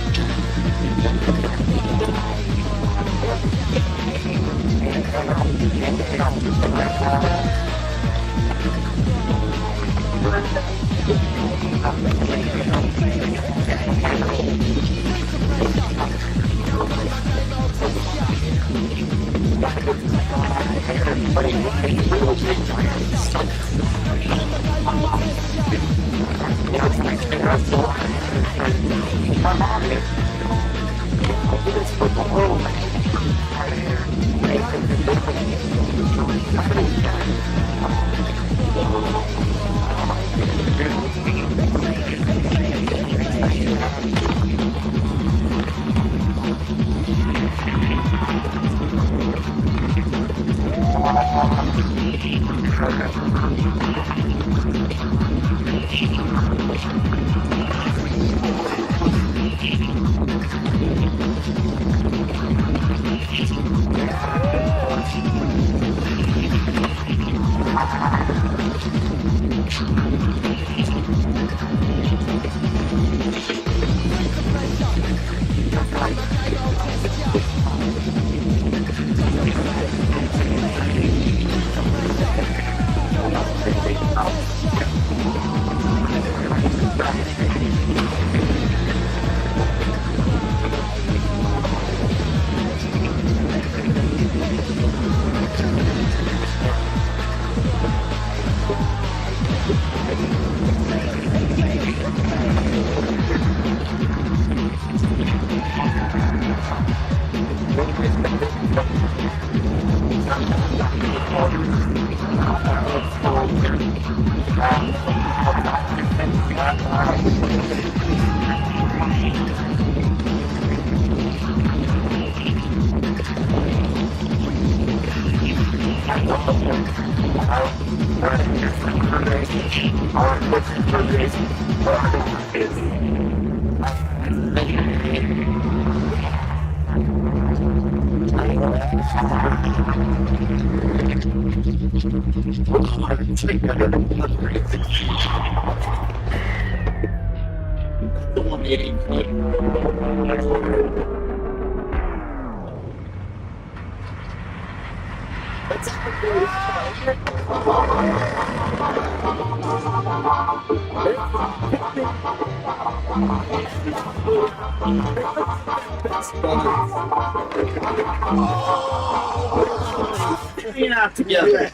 Hanging out together.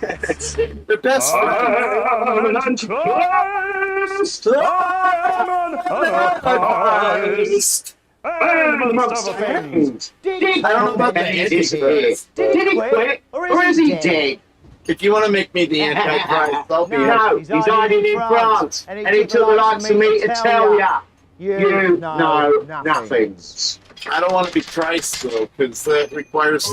The best friends. I don't know about the Antichrist. Did he quit? Or is he dead? If you want to make me the Antichrist, I'll be No, he's hiding in France. And he took the likes of me to tell ya. You know nothing. I don't want to be Christ, though, because that requires...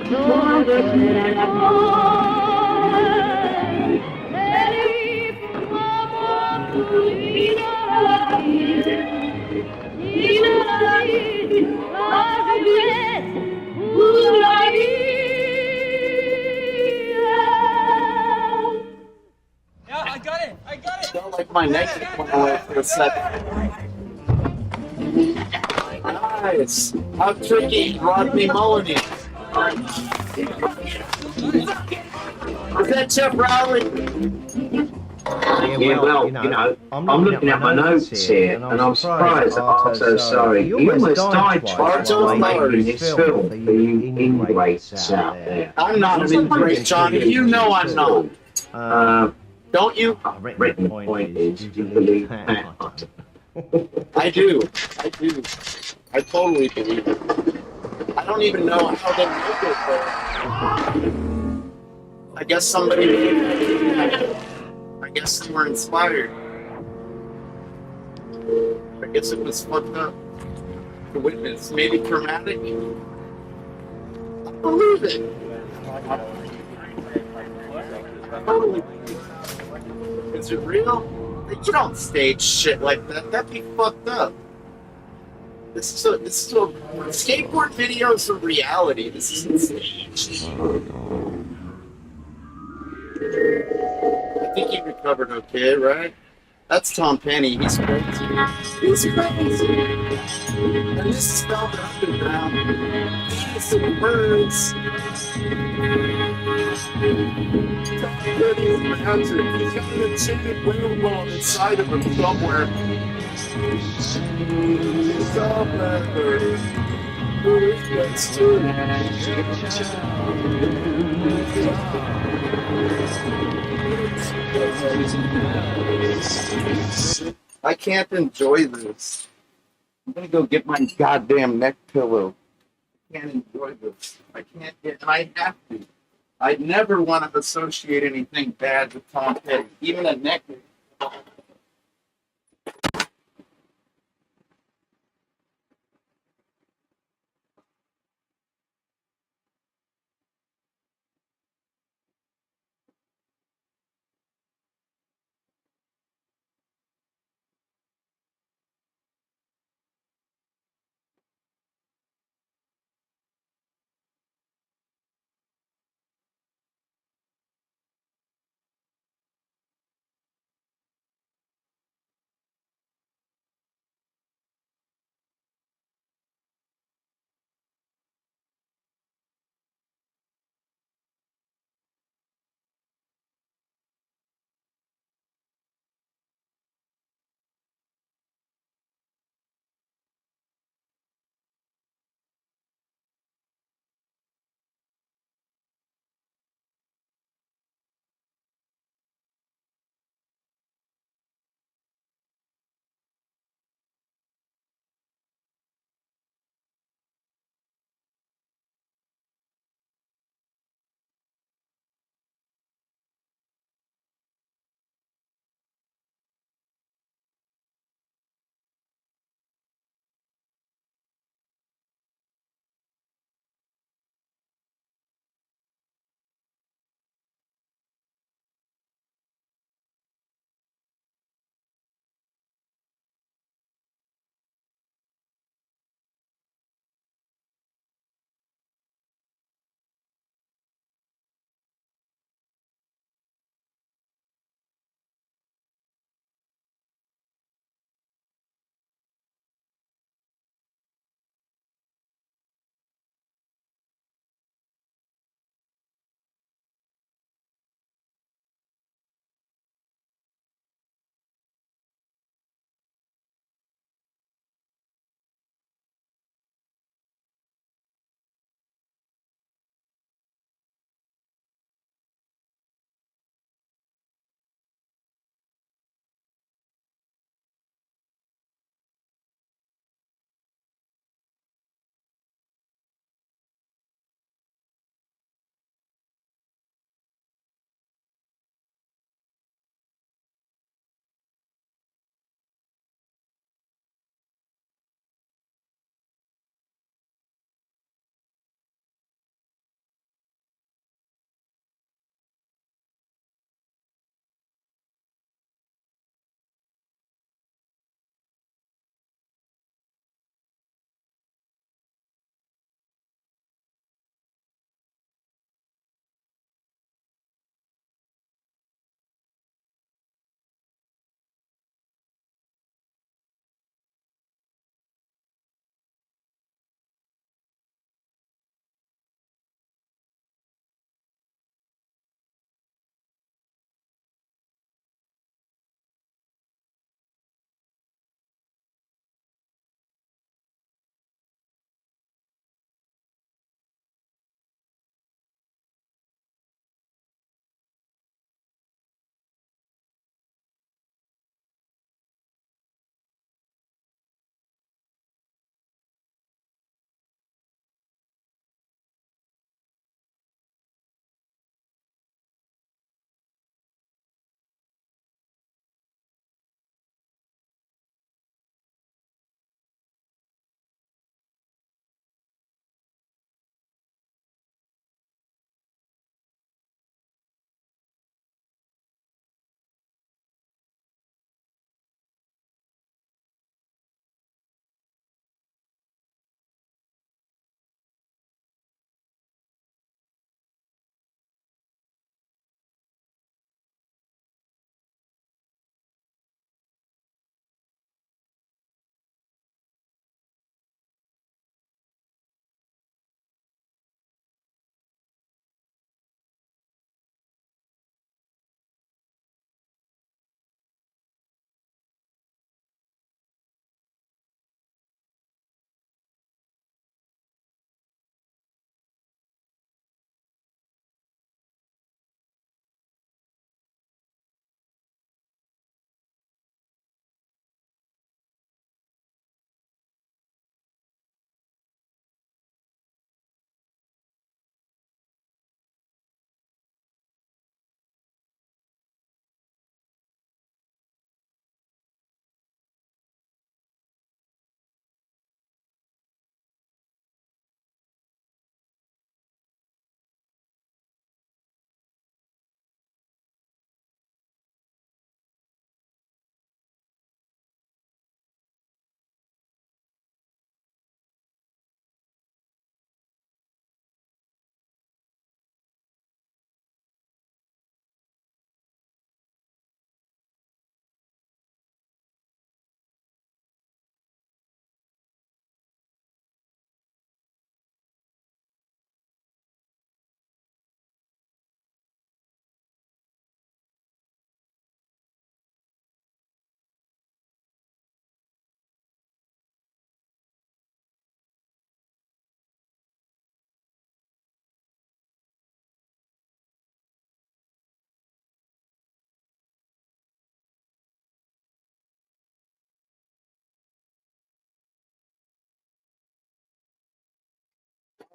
Don't Felt like my neck went away for a second. Nice. How tricky Rodney Mullen is. Is that Jeff Rowley? Yeah, well, you know, I'm looking at my notes here, and I'm surprised that Arto's sorry. He almost died twice while making this film for you ingrates out there. I'm not an ingrate, Johnny. You know I'm not. Don't you? Written point is, do you believe that? I do. I do. I totally believe it. I don't even know how they make it, but I guess somebody believed it. I guess they were inspired. I guess it was fucked up to witness. Maybe traumatic. I believe it. Totally. Is it real? You don't stage shit like that. That'd be fucked up. This is a skateboard videos of reality. This isn't staged. I think he recovered okay, right? That's Tom Penny. He's crazy. He's crazy. And this is Velvet Underground. These are the words. He's got an enchanted whalebone inside of him somewhere. Somewhere. Let's do it. I can't enjoy this. I'm gonna go get my goddamn neck pillow. I can't enjoy this. I can't get, and I have to. I'd never want to associate anything bad with Tom Petty, even a neck.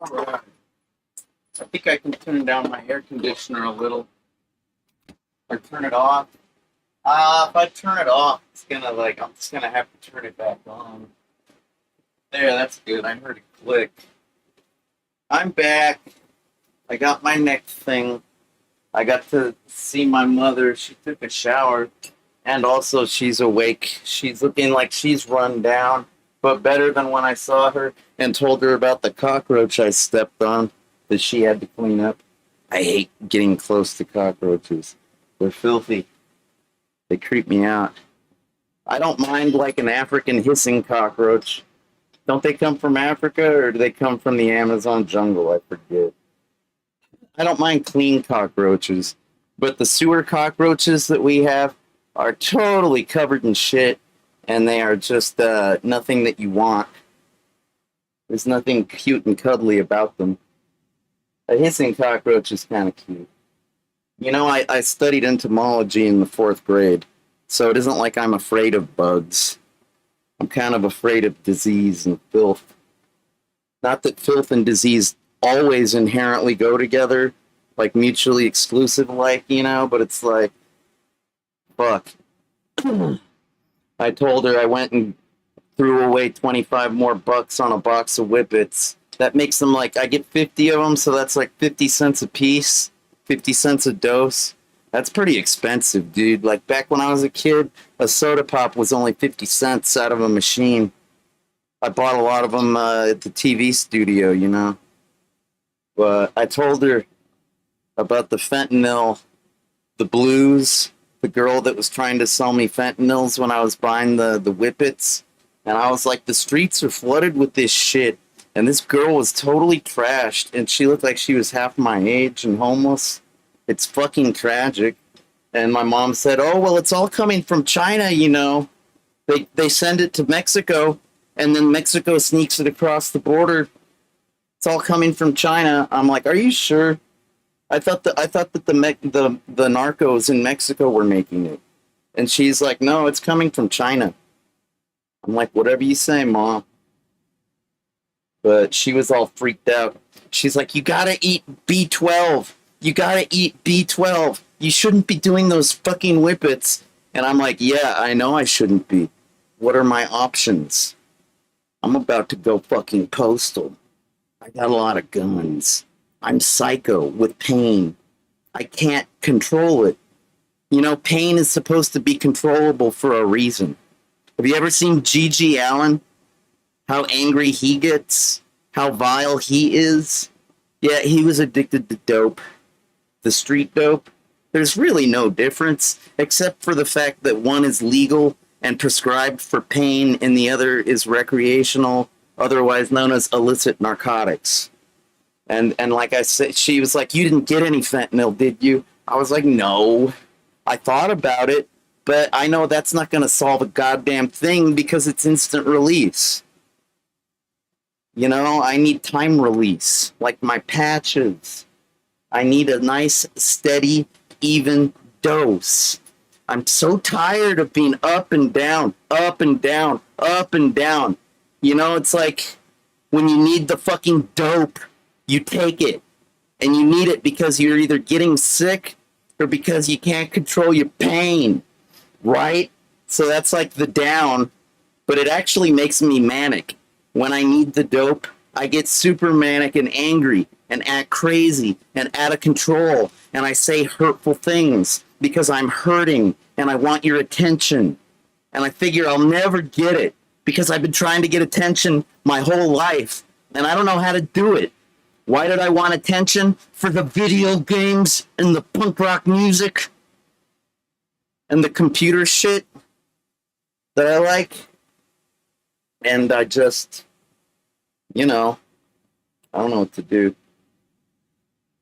Alright. I think I can turn down my air conditioner a little. Or turn it off. If I turn it off, it's gonna like, I'm just gonna have to turn it back on. There, that's good. I heard it click. I'm back. I got my next thing. I got to see my mother. She took a shower. And also, she's awake. She's looking like she's run down. But better than when I saw her and told her about the cockroach I stepped on that she had to clean up. I hate getting close to cockroaches. They're filthy. They creep me out. I don't mind like an African hissing cockroach. Don't they come from Africa or do they come from the Amazon jungle? I forget. I don't mind clean cockroaches. But the sewer cockroaches that we have are totally covered in shit. And they are just nothing that you want. There's nothing cute and cuddly about them. A hissing cockroach is kind of cute. You know, I studied entomology in the 4th grade, so it isn't like I'm afraid of bugs. I'm kind of afraid of disease and filth. Not that filth and disease always inherently go together, like mutually exclusive, like, you know, but it's like, fuck. I told her I went and threw away 25 more bucks on a box of Whippets. That makes them like, I get 50 of them, so that's like 50 cents a piece. 50 cents a dose. That's pretty expensive, dude. Like, back when I was a kid, a soda pop was only 50 cents out of a machine. I bought a lot of them at the TV studio, you know. But I told her about the fentanyl, the blues, the girl that was trying to sell me fentanyls when I was buying the Whippets. And I was like, the streets are flooded with this shit. And this girl was totally trashed, and she looked like she was half my age and homeless. It's fucking tragic. And my mom said, oh, well, it's all coming from China, you know. They send it to Mexico, and then Mexico sneaks it across the border. It's all coming from China. I'm like, are you sure? I thought that the narcos in Mexico were making it. And she's like, no, it's coming from China. I'm like, whatever you say, Mom. But she was all freaked out. She's like, you gotta eat B12. You gotta eat B12. You shouldn't be doing those fucking Whippets. And I'm like, yeah, I know I shouldn't be. What are my options? I'm about to go fucking postal. I got a lot of guns. I'm psycho with pain. I can't control it. You know, pain is supposed to be controllable for a reason. Have you ever seen G.G. Allen? How angry he gets, how vile he is. Yeah, he was addicted to dope, the street dope. There's really no difference, except for the fact that one is legal and prescribed for pain, and the other is recreational, otherwise known as illicit narcotics. And like I said, she was like, you didn't get any fentanyl, did you? I was like, no. I thought about it, but I know that's not going to solve a goddamn thing because it's instant release. You know, I need time release, like my patches. I need a nice, steady, even dose. I'm so tired of being up and down, up and down, up and down. You know, it's like when you need the fucking dope, you take it. And you need it because you're either getting sick or because you can't control your pain, right? So that's like the down, but it actually makes me manic. When I need the dope, I get super manic and angry and act crazy and out of control. And I say hurtful things because I'm hurting and I want your attention. And I figure I'll never get it because I've been trying to get attention my whole life. And I don't know how to do it. Why did I want attention? For the video games and the punk rock music and the computer shit that I like. And I just, you know, I don't know what to do.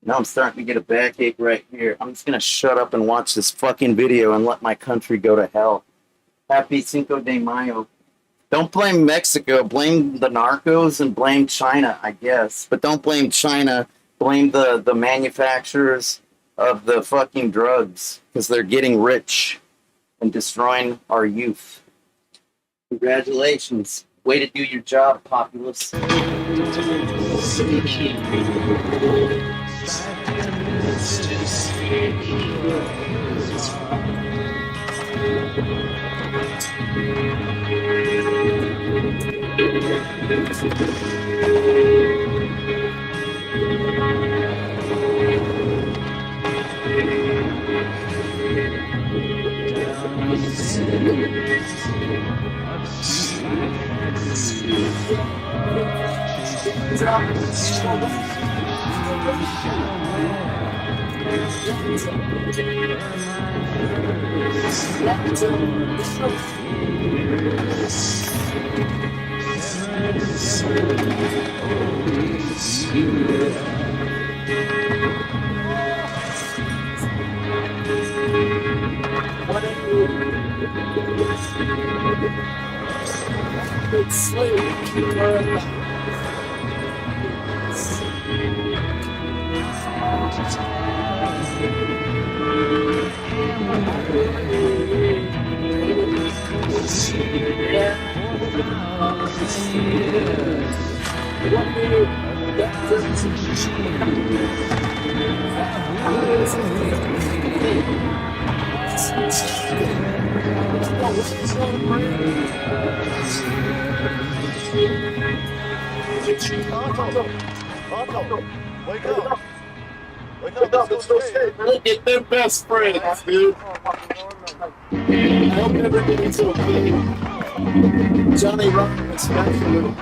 Now I'm starting to get a backache right here. I'm just going to shut up and watch this fucking video and let my country go to hell. Happy Cinco de Mayo. Don't blame Mexico. Blame the narcos and blame China, I guess. But don't blame China. Blame the manufacturers of the fucking drugs because they're getting rich and destroying our youth. Congratulations. Way to do your job, populace. Look at their best friends, dude. I hope everything's okay. Johnny Rotten especially.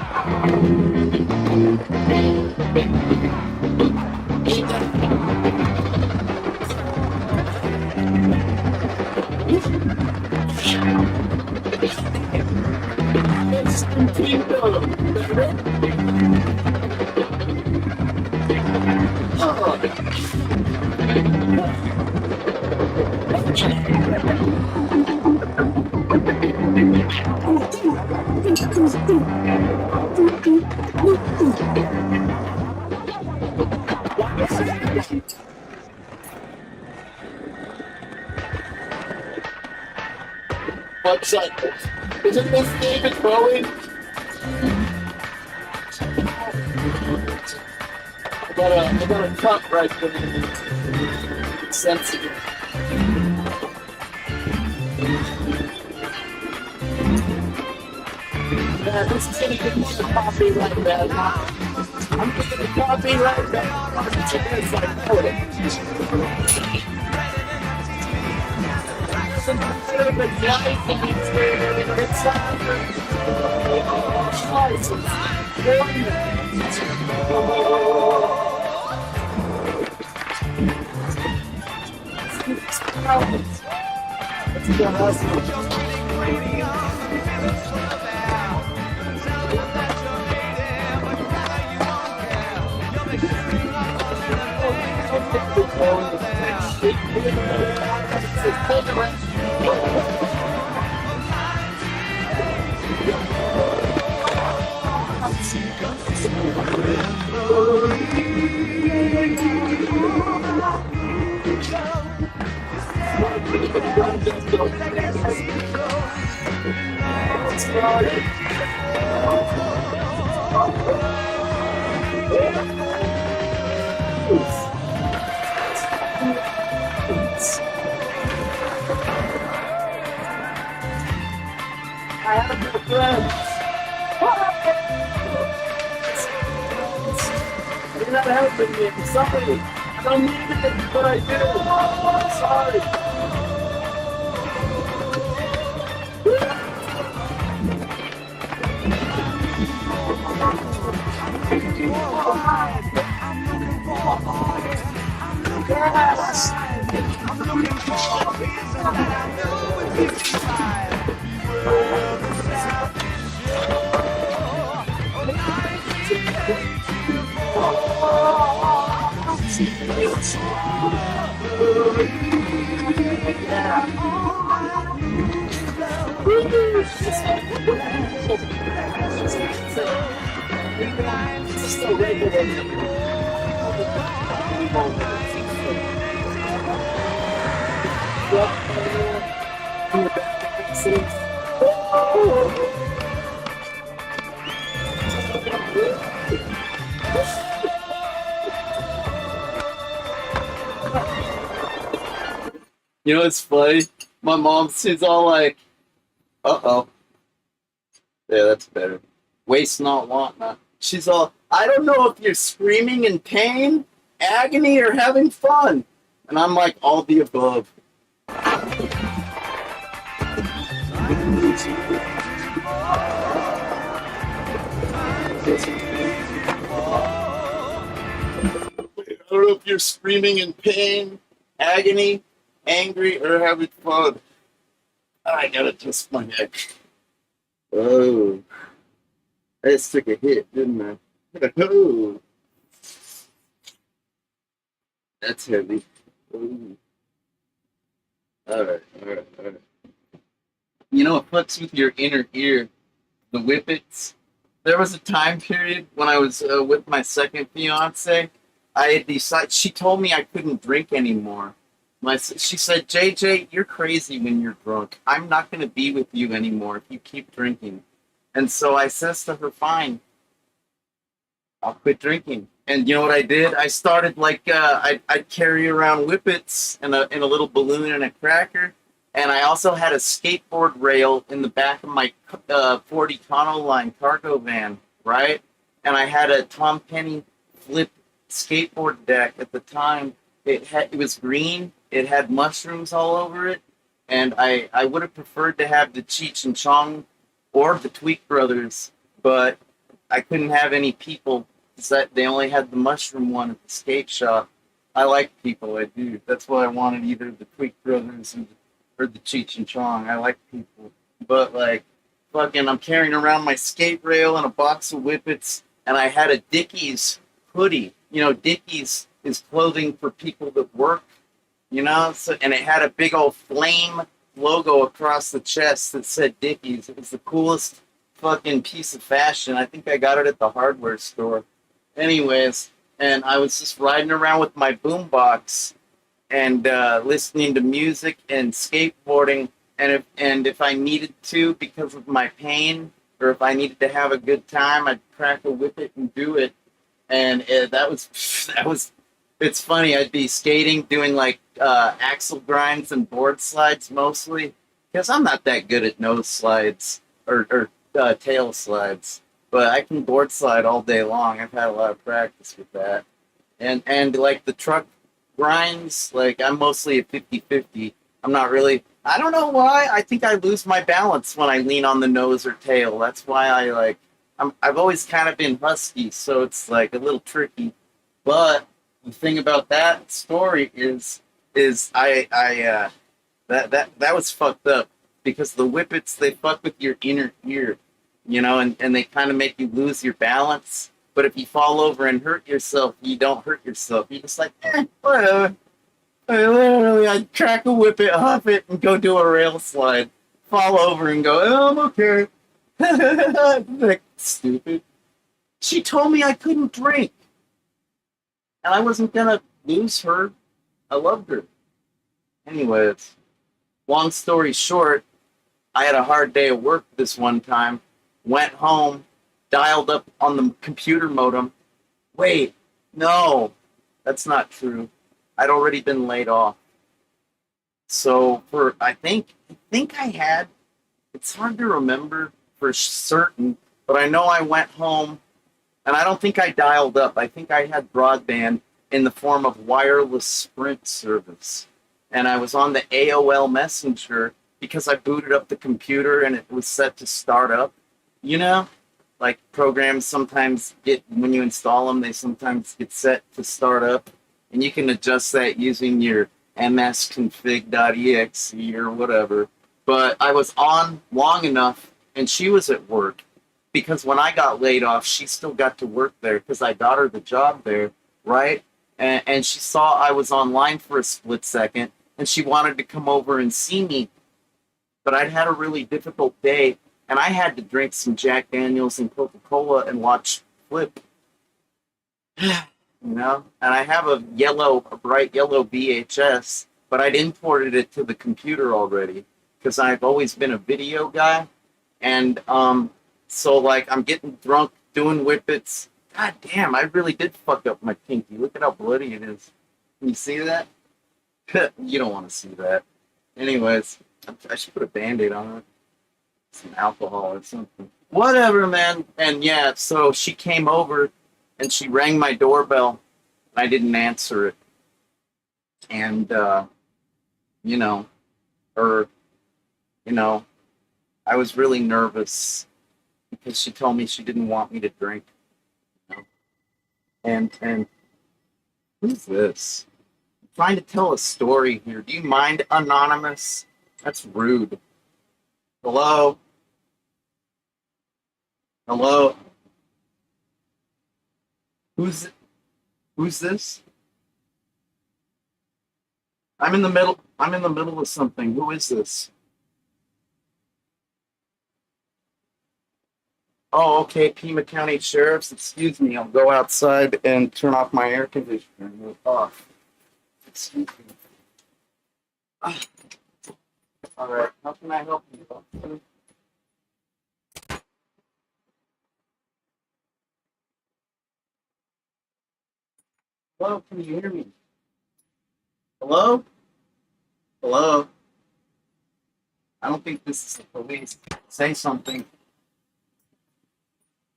It's the kingdom, baby. What's up? Isn't this David Bowie? I got a cut right there. It's sensitive. Man, this is gonna get me the coffee right there. I'm getting the coffee right there. It's like, oh, I have a friend. You're not helping me. I'm sorry. I don't need it, but I do. I'm sorry. Yes. I'm looking for peace and I know it's inside. You know what's funny? My mom, she's all like, uh-oh. Yeah, that's better. Waste not, want not. She's all, I don't know if you're screaming in pain, agony, or having fun. And I'm like, all the above. I don't know if you're screaming in pain, agony, angry, or having fun. I gotta twist my neck. Oh. I just took a hit, didn't I? Oh. That's heavy. Ooh. Alright. You know what fucks with your inner ear? The whippets. There was a time period when I was with my second fiance. I had decided, she told me I couldn't drink anymore. She said, JJ, you're crazy when you're drunk. I'm not going to be with you anymore if you keep drinking. And so I says to her, fine, I'll quit drinking. And you know what I did? I started I'd carry around whippets and a little balloon and a cracker. And I also had a skateboard rail in the back of my 40 Econoline cargo van, right? And I had a Tom Penny flip skateboard deck at the time. It was green. It had mushrooms all over it. And I would have preferred to have the Cheech and Chong or the Tweak Brothers, but I couldn't have any people. They only had the mushroom one at the skate shop. I like people, I do. That's why I wanted either the Tweak Brothers or the Cheech and Chong. I like people. But fucking, I'm carrying around my skate rail and a box of whippets, and I had a Dickies hoodie. You know, Dickies is clothing for people that work, you know? So, and it had a big old flame logo across the chest that said Dickies. It was the coolest fucking piece of fashion. I think I got it at the hardware store. Anyways, and I was just riding around with my boombox and listening to music and skateboarding. And if I needed to, because of my pain, or if I needed to have a good time, I'd crack a whippet and do it. And that was. It's funny. I'd be skating, doing axle grinds and board slides mostly, because I'm not that good at nose slides or tail slides. But I can board slide all day long. I've had a lot of practice with that. And like the truck grinds, I'm mostly a 50-50. I'm not really. I don't know why. I think I lose my balance when I lean on the nose or tail. That's why I've always kind of been husky, so it's a little tricky. But the thing about that story is that was fucked up, because the whippets, they fuck with your inner ear, you know, and they kind of make you lose your balance. But if you fall over and hurt yourself, you don't hurt yourself. You're just whatever. I'd crack a whippet, huff it, and go do a rail slide. Fall over and go, oh, I'm okay. Stupid. She told me I couldn't drink. And I wasn't gonna lose her. I loved her. Anyways, long story short, I had a hard day at work this one time. Went home, dialed up on the computer modem. Wait, no, that's not true. I'd already been laid off. So I think I had, it's hard to remember for certain, but I know I went home, and I don't think I dialed up. I think I had broadband in the form of wireless Sprint service. And I was on the AOL Messenger because I booted up the computer and it was set to start up. You know, programs sometimes when you install them, they sometimes get set to start up. And you can adjust that using your msconfig.exe or whatever. But I was on long enough, and she was at work, because when I got laid off, she still got to work there because I got her the job there, right? And she saw I was online for a split second, and she wanted to come over and see me. But I'd had a really difficult day, and I had to drink some Jack Daniels and Coca-Cola and watch Flip. You know, and I have a bright yellow VHS, but I'd imported it to the computer already because I've always been a video guy. And so I'm getting drunk, doing whippets. God damn, I really did fuck up my pinky. Look at how bloody it is. Can you see that? You don't want to see that. Anyways, I should put a band-aid on it. Some alcohol or something. Whatever, man. And yeah, so she came over and she rang my doorbell. I didn't answer it. And, you know, or, you know, I was really nervous because she told me she didn't want me to drink. You know? And who's this? I'm trying to tell a story here. Do you mind, Anonymous? That's rude. Hello? Hello? Who's this? I'm in the middle of something. Who is this? Oh, okay, Pima County Sheriff's. Excuse me, I'll go outside and turn off my air conditioner. Off. Excuse me. All right, how can I help you? Hello, can you hear me? Hello? Hello? I don't think this is the police. Say something.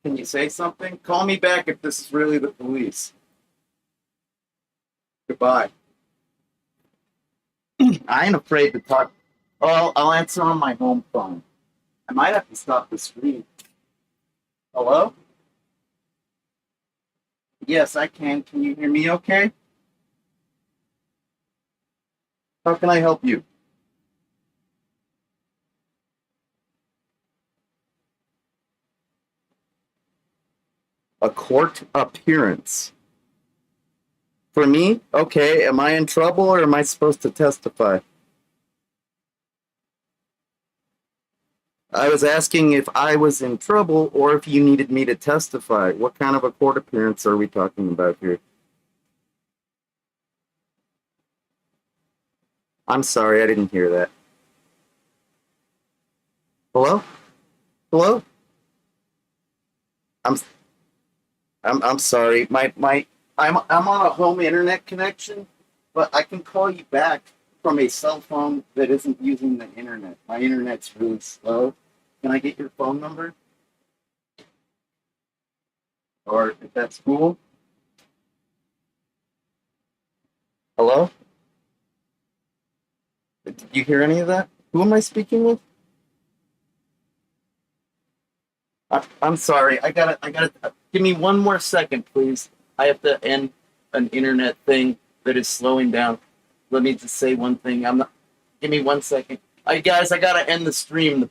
Can you say something? Call me back if this is really the police. Goodbye. I ain't afraid to talk. Oh, I'll answer on my home phone. I might have to stop the screen. Hello? Yes, I can. Can you hear me okay? How can I help you? A court appearance. For me? Okay, am I in trouble or am I supposed to testify? I was asking if I was in trouble or if you needed me to testify. What kind of a court appearance are we talking about here? I'm sorry, I didn't hear that. Hello? Hello? I'm sorry. I'm on a home internet connection, but I can call you back from a cell phone that isn't using the internet. My internet's really slow. Can I get your phone number? Or if that's cool? Hello? Did you hear any of that? Who am I speaking with? I'm sorry. I gotta. Give me one more second, please. I have to end an internet thing that is slowing down. Let me just say one thing. Give me 1 second. Guys, I gotta end the stream.